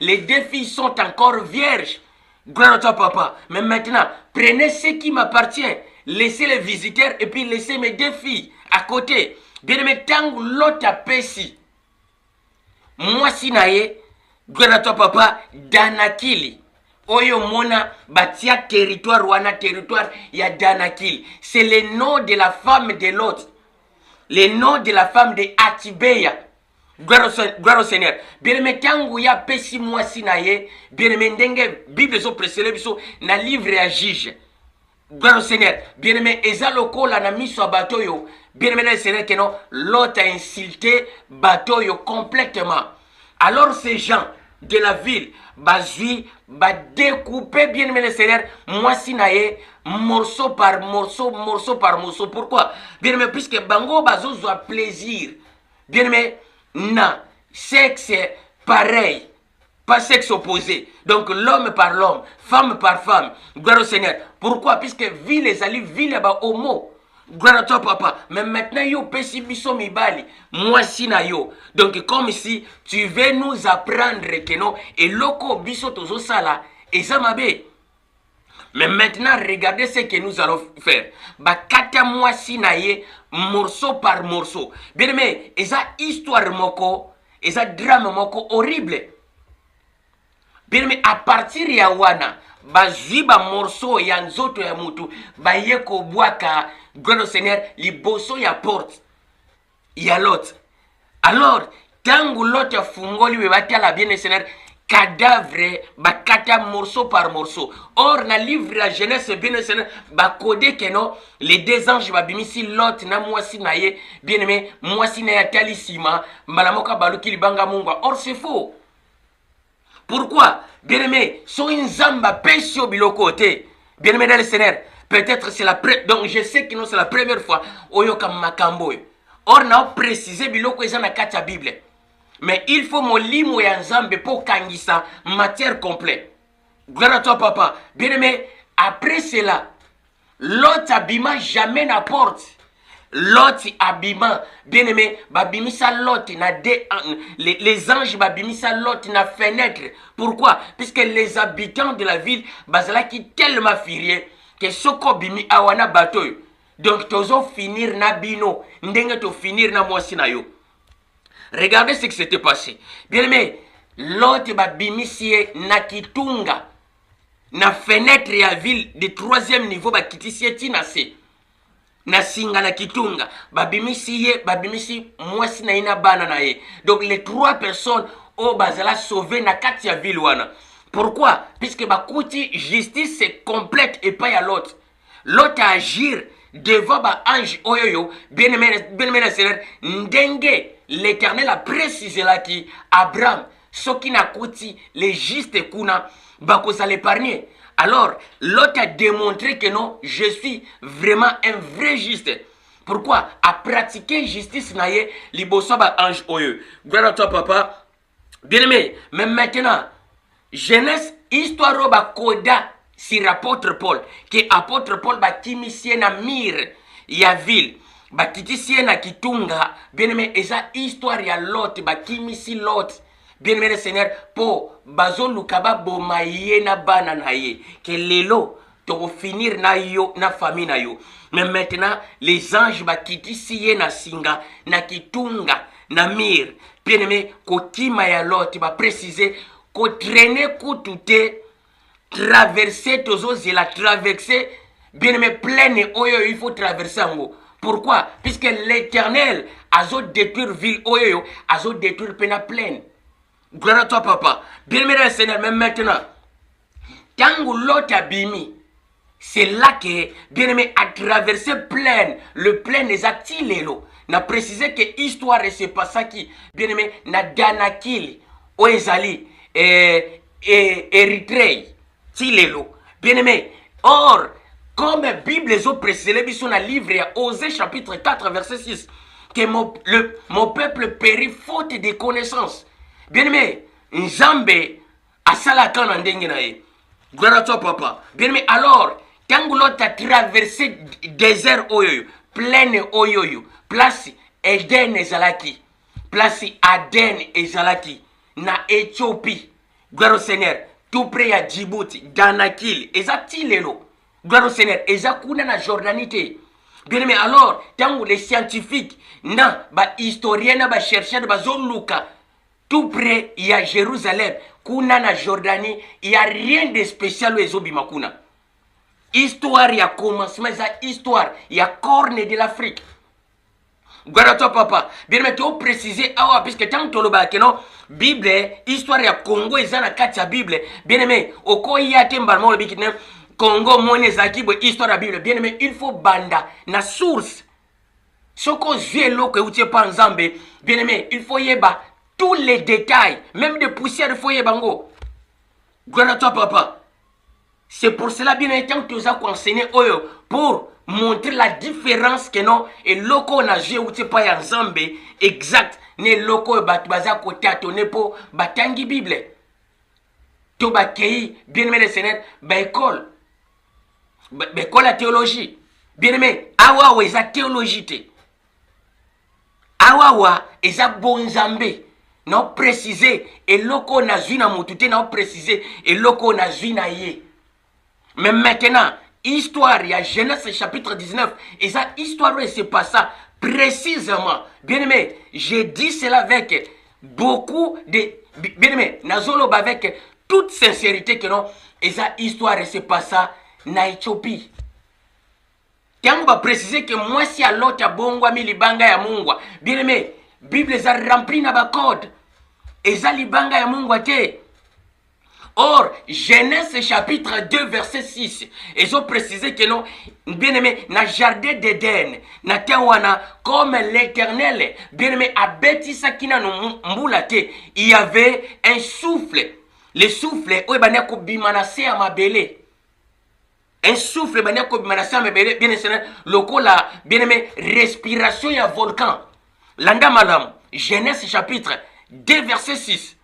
Les deux filles sont encore vierges. Gloire à toi, papa. Mais maintenant, prenez ce qui m'appartient. Laissez les visiteurs et puis laissez mes deux filles à côté. Bien aimé, tant l'autre a péci. Moi, si naye, gloire à toi, papa, Danakili. Oyo mona batia territoire wana territoire ya Danakili. C'est le nom de la femme de l'autre. Le nom de la femme de Atibeya. Gloire au Seigneur. Bien-aimé, tangu ya pesi mwasi na ye, bien-aimé ndenge Bible so presele biso na livre ya Juge. Gloire au Seigneur. Bien-aimé, eza lokola na miso bateau yo. Bien-aimé le Seigneur que non, l'autre a insulté bateau yo complètement. Alors ces gens de la ville, bazui, ba découper bien-aimé le Seigneur, mwasi na ye, morceau par morceau, morceau par morceau. Pourquoi? Bien-aimé, puisque bango bazozo a plaisir. Bien-aimé, na sexe pareil, pas sexe opposé. Donc l'homme par l'homme, femme par femme. Gloire au Seigneur. Pourquoi? Puisque ville les alliés, ville ba homo. Gloire à toi, papa. Mais maintenant, yo pesi biso mibali. Moi si na yo. Donc comme si tu veux nous apprendre que non, et loko biso tozo sala, et ça m'a bé. Mais maintenant, regardez ce que nous allons faire. Bakata moi si naye, morceau par morceau. Bien aimé, et ça histoire moko, et ça drame moko horrible. Bien aimé, à partir ya wana, baziba morceau ya nzoto ya mutu, bayeko boaka, gloire au Seigneur, liboso ya porte, ya l'autre. Alors, tangu l'autre fungoli webatia la bien Seigneur, cadavre bakata morceau par morceau. Or na livre la Genèse bien ba codé que non les deux anges babimisi Lot na mwasi na ye bien aimé mwasi na ya talisima malamoka baluki libanga mungu. Or c'est faux. Pourquoi? Bien aimé, so inzamba pesio bilokote. Bien aimé dans le Seigneur, peut-être c'est la donc je sais que non c'est la première fois oyoka makambo. Or na préciser biloko eza na kati ya Bible. Mais il faut molimo ya nzambe pour kangisa matière complète. Gloire à toi papa. Bien aimé, après cela, l'autre abima jamais na porte. L'autre abima, bien aimé, babimisa l'autre na les anges babimisa l'autre na fenêtre. Pourquoi? Puisque les habitants de la ville bazala qui tellement furieux que soko bimi awana bateau. Donc tozo finir na bino, ndenge to finir na mwasi na yo. Regardez ce qui s'était passé. Bien aimé, l'autre babimisie na kitunga na fenêtre ya ville de 3e niveau bakitisie tinase. Na singa na kitunga babimisi mwasi na ina bana na ye. Donc les 3 personnes au bazala sauvé na kati ya ville wana. Pourquoi? Puisque bakuti justice c'est complète et pas ya l'autre. L'autre agir devant ba ange oyoyo bien aimé na Seigneur ndenge l'Éternel a précisé là qui Abraham ce qui n'a kuti les justes kuna bakosa l'épargner. Alors, l'autre a démontré que non, je suis vraiment un vrai juste. Pourquoi? À pratiquer justice naye liboso ba ange oyo. Gloire à toi papa. Bien aimé, même maintenant, jeunesse histoire ba koda sur apôtre Paul, que apôtre Paul ba kimisie na mire ya ville. Ba kitisie na kitunga. Bien aimé, eza histoire ya Lot ba kimisi Lot. Bien aimé le Seigneur, pour bazo lukaba bomaye na bana na ye. Que lelo, to finir na yo, na famille na yo. Mais maintenant, les anges ba kiti siye na singa, na kitunga, na mir. Bien aimé, ko kima ya Lot, ba préciser, ko traîner koutouté, traverser tozo zela, traverser, bien aimé, pleine oyo, il faut traverser en haut. Pourquoi? Puisque l'Éternel a détruire ville oyo, a détruire pena pleine. Gloire à toi, papa. Bien aimé le Seigneur, même maintenant, quand l'autre abimi, c'est là que, bien aimé, a traversé plein, le plein des Atilelo. N'a précisé que l'histoire se passe qui, bien aimé, n'a Danakil, Oezali, Érythrée, Tilelo. Bien aimé, or, comme la Bible les autres précisé, les sont dans le livre Osée chapitre 4, verset 6, que mon peuple périt faute de connaissances. Bien aimé, Nzambe asala kana ndenge na ye. Gloire à toi papa. Bien aimé, alors, quand l'autre a traversé désert oyoyo, plaine oyoyo, place Eden ezalaki, place Aden ezalaki, na Éthiopie. Gloire au Seigneur, tout près à Djibouti, Danakil, ezatilelo. Gloire au Seigneur, ezakuna na Jordanité. Bien aimé, alors, quand les scientifiques, na ba historiens, ba chercheurs, ba zonluka, tout près, il y a Jérusalem, kuna na Jordanie, il n'y a rien de spécial aux Obimakuna. Histoire, il y a commencement, histoire, il y a corne de l'Afrique. Gloire à toi, papa. Bien, mais tu as précisé, puisque tant que tu as non, Bible, histoire, il y a Congo, il y a la Bible. Bien aimé, au quoi il y a Timbalmo, le Congo, Monezaki, histoire de la Bible. Bien aimé, il faut banda, na source. Ce qu'on vient là, que vous n'êtes pas en Zambé, bien aimé, il faut y avoir tous les détails, même des poussières de foyer bango. Gloire à toi, papa. C'est pour cela, bien étant que tu as enseigné pour montrer la différence que non, et loko na joué ou tu pas en Zambé, exact, ne loko batbaza kota toné pour batangi Bible. To bakei, bien aimé le Seigneur, école la théologie. Bien aimé, awa eza théologie te. Awa eza bon Zambé. Non précisé et loko na zui na motute na précisé et loko na zui na ye. Mais maintenant, histoire, il y a Genèse chapitre 19 et ça histoire où se passe ça précisément. Bien aimé, j'ai dit cela avec beaucoup de bien aimé, nazolo avec toute sincérité que non et ça histoire se passe ça na Éthiopie. Quand on va préciser que moi si à l'autre bongwa mi libanga ya mungwa. Bien aimé, Bible est remplie na ba code. Eza libanga ya Mungu te. Or, Genèse chapitre 2 verset 6, ils ont précisé que non, bien aimé, na jardin d'Éden, na tewana, comme l'Éternel, bien aimé, a bâti ça qui n'a mboulate, il y avait un souffle. Le souffle, oui, ben, ko bimanase à ma belé. Un souffle, ben, ko bimanase à ma belé, bien aimé, lokola, bien aimé, respiration ya volcan. Landa malam, Genèse chapitre 2 verset 6.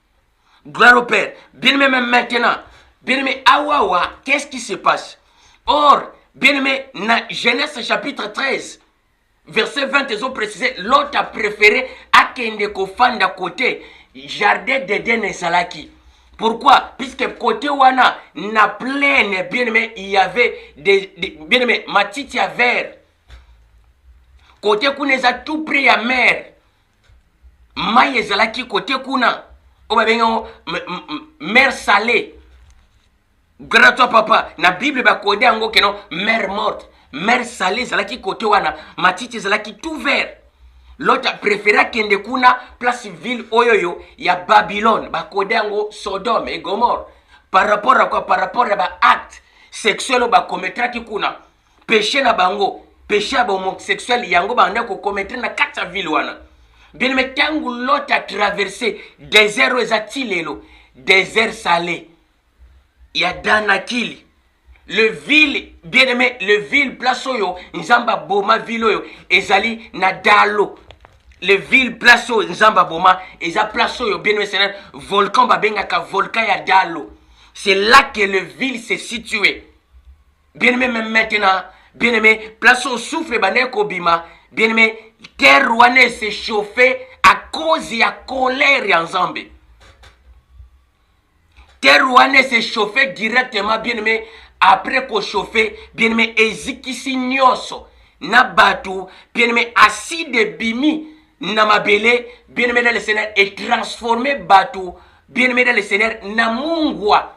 Gloire au Père. Bien-aimé, maintenant, bien-aimé, awawa, qu'est-ce qui se passe? Or, bien-aimé, dans Genèse chapitre 13, verset 20, ils ont précisé, l'autre a préféré à Kendeko fan d'à côté, jardin d'Éden et Salaki. Pourquoi? Puisque côté wana, na plaine, bien-aimé, il y avait des bien-aimé, matiti à vert. Côté Kouneza tout près à mer. Maïe Salaki, côté Kouna. Mer salée. Grâce papa, na Bible ba code ango que non mer morte, mer salée zalaki côté wana, matiti zalaki tout vert. L'autre préféra kende kuna place ville oyoyo ya Babylone, ba code ango Sodome et Gomorre. Par rapport à quoi? Par rapport à ba acte sexuel ba commettra ki kuna. Péché na bango, péché ba homosexuel yango ba ndako commettre na kata ville wana. Bien aimé, tangu l'autre a traversé désert ezatilelo, désert salé. Il y a Danakili. Le ville, bien aimé, le ville place oyo, nzamba boma ville oyo, ezali na dalo. Le ville place oyo, nzamba boma, eza place oyo, bien aimé, c'est volcan babengaka volcan ya dalo. C'est là que le ville s'est situé. Bien aimé, même maintenant, bien aimé, place au souffle bané kobima, bien aimé, terre wane s'est chauffée à cause de la colère en Zambie. Terre wane s'est chauffée directement, bien aimé, après qu'on chauffé, bien aimé, ezikisi nyoso, na batu, bien aimé, acide bimi, na mabele, bien aimé dans le Seigneur, et transformé batu, bien aimé dans le Seigneur, na mungwa.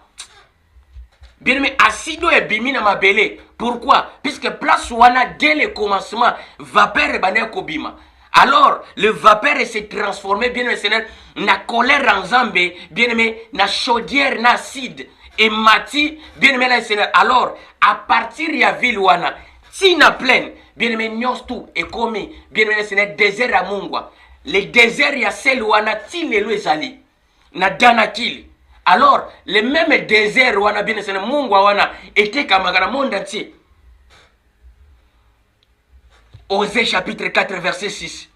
Bien aimé, acido et bimi na mabele. Pourquoi? Puisque place wana dès le commencement, vapeur et bané kobima. Alors, le vapeur s'est transformé, bien aimé Seigneur, na colère en Zambé, bien aimé, na chaudière, na acide, et mati, bien aimé Seigneur. Alors, à partir de la ville wana, si na pleine, bien aimé, nyos tout, et commis, bien aimé Seigneur, désert à Mungwa. Le désert ya sel wana, ti le loezali, na danakili. Alors, le même désert wana bien aimé, Mungwa wana, était comme le monde entier. Osée chapitre 4 verset 6.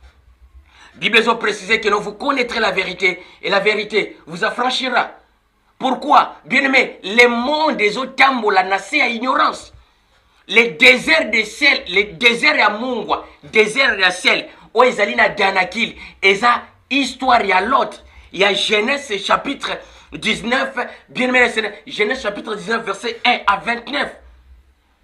Bible ont précisé que vous connaîtrez la vérité et la vérité vous affranchira. Pourquoi? Bien aimé, le monde des autres tambola nassé à ignorance. Les déserts de sel, les déserts à Mungwa, déserts à sel, où ils allaient à Danakil, et ça, histoire à l'autre. Il y a Genèse chapitre 19, bien aimé, Genèse chapitre 19 verset 1 à 29.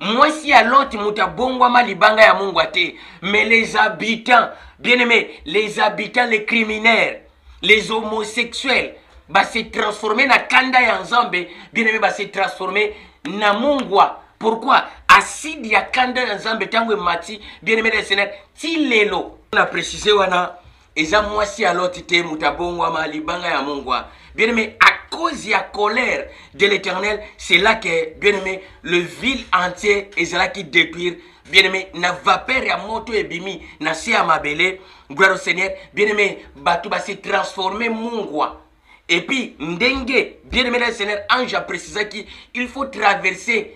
Moi si à l'autre muta bongwa malibanga ya mungwate, mais les habitants, bien aimés, les habitants, les criminels, les homosexuels, bah se transformer na kanda ya nzambe, bien aimé, bah se transformer na mungwa. Pourquoi? Acide ya kanda ya nzambe tango mati, bien aimé le Seigneur, ti lelo. On a précisé wana, eza moi si à l'autre te muta bongwa malibanga ya mungwa. Bien aimé, à cause de la colère de l'Éternel, c'est là que, bien aimé, le ville entier est là qui détruire. Bien aimé, na vapeur ya moto et bimi, na se à mabele, gloire au Seigneur, bien aimé, batou va se transformer mungwa. Et puis, ndenge, bien aimé le Seigneur, ange a précisé qu'il faut traverser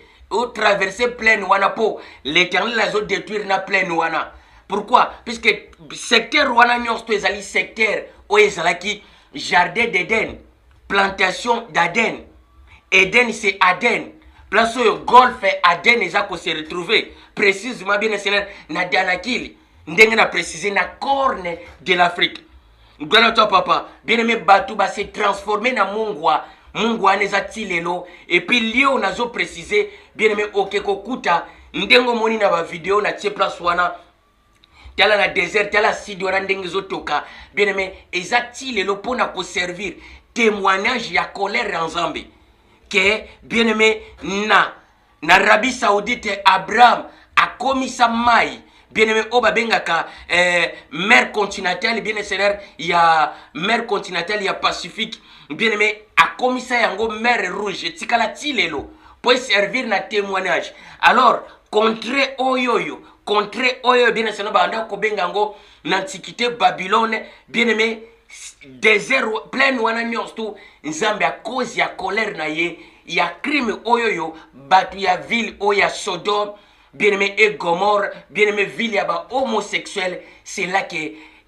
plein wana po. L'Éternel a détruire na plein wana. Pourquoi? Puisque secteur wana nyos to ezali secteur o ezala qui jardin d'Éden, plantation d'Aden. Éden c'est Aden. Place où golf et Aden ils ont se retrouver. Précisément bien Seigneur na Danakili. Ndenge na précisé na corne de l'Afrique. Gloire à toi papa. Bien aimé Batou va se transformer na Mungwa. Mungwa neza tilelo. Et puis lié on a précisé bien aimé okeko kuta. Ndengo moni na ba vidéo na tie place wana. Tala na désert, tala sidi wana ndenge zotoka. Bien aimé, ezati lelo pona ko servir témoignage ya colère en Zambie. Que bien aimé na Arabie Saoudite Abraham a commis sa maille. bien aimé oba bengaka mer continentale, bien aimé il y a mer continentale, il y a Pacifique, bien aimé a commissaire yango mer rouge tikala tilelo pour servir na témoignage. Alors contre oyoyo bien aimé banda ko bengango l'antiquité Babylone, bien aimé désert plein wana nyonsto nzambe a cause ya colère na ye ya crime oyoyo batu ya ville oya Sodome, bien-aimé et Gomorre, bien-aimé ville ya ba homosexuel, c'est là que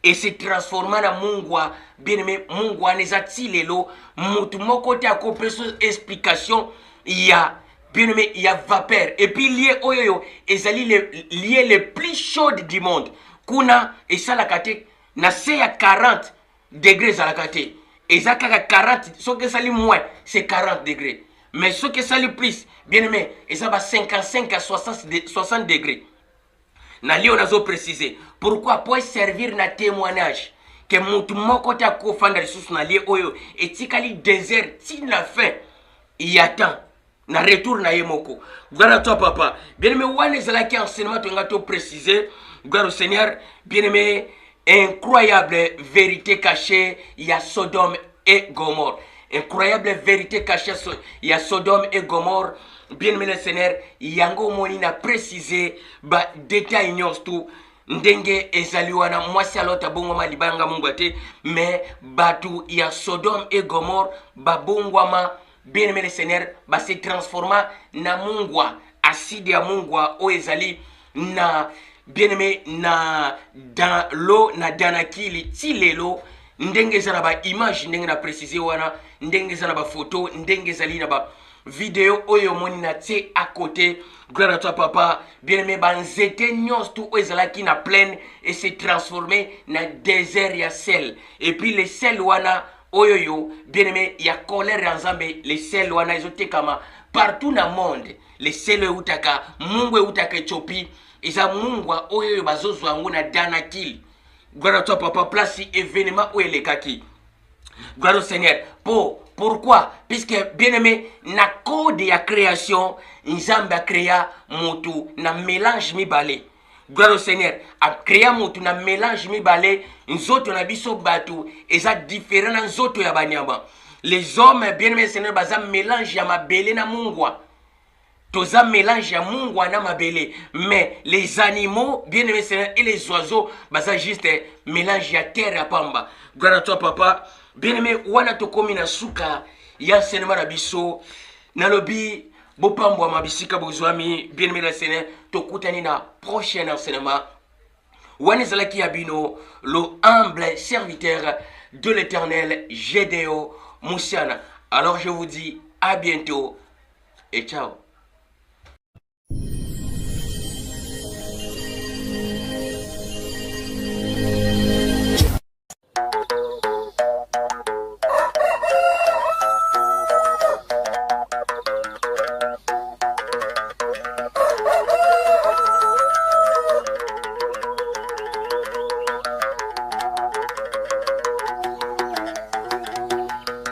et se transforma na mungwa, bien-aimé mungwa nezati lelo mutu moko te akopeso explication ya bien-aimé il y a vapeur et puis lié oyoyo ezali lié le plus chaud du monde kuna esalaka te na se ya 40 degrés à la kate ezaka 40 ce que ça moins c'est 40 degrés mais ce que ça plus bien aimé ça va 55 à 60 degrés na lio nazo préciser pourquoi pour servir na témoignage que mutu moko ta ko fanda lisusu na lie oyo etikali désert ti la fin il attend na retour na yemoko gloire à toi papa bien aimé wane zalaki enseignement to ngato préciser gloire au Seigneur bien aimé incroyable vérité cachée, il y a Sodome et Gomorre. Incroyable vérité cachée, il y a Sodome et Gomorre. Bien aimé le Seigneur, yango moni na précisé ba détail nyos tout ndenge ezali wana mwasi alota bongo malibanga mungwate mais batu il y a Sodome et Gomorre ba bongwama bien aimé le Seigneur ba se transforma na mungwa acide ya mungwa o ezali na bien-aimé na dans l'eau na danakili tilelo ndenge za ba image ndenge na préciser wana ndenge za ba photo ndenge zali na ba vidéo oyo moni na te à côté. Gloire à toi papa bien-aimé banzete nyos tout ezala ki na plaine et se transformer na désert ya sel et puis les sel wana oyoyo bien-aimé ya colère nzambe les sel wana ezotekama partout na monde les sel utaka mungu utaka Ethiopie Isa mungwa oyo bazozo yango na danakili. Gloire à toi papa place événement où est kaki. Gloire au Seigneur. Pourquoi? Puisque bien aimé na code ya création nzambe a créé mutu na mélange mibale. Gloire au Seigneur. A créé mutu na mélange mibale nzoto na biso batu eza différent na nzoto ya banyama. Les hommes bien aimé Seigneur baza mélange ya mabele na mungwa. Toza mélange ya mungwa na mabele, mais les animaux bien aimés et les oiseaux baza juste mélange ya terre à pamba. Gloire à toi papa bien aimé wana to komi na suka ya enseignement na biso na lobi bopambwa mabisika bozwami bien aimé la Seigneur to kutani na prochain enseignement wana zalaki abino le humble serviteur de l'Éternel Gédéon Moussiana. Alors je vous dis à bientôt et ciao.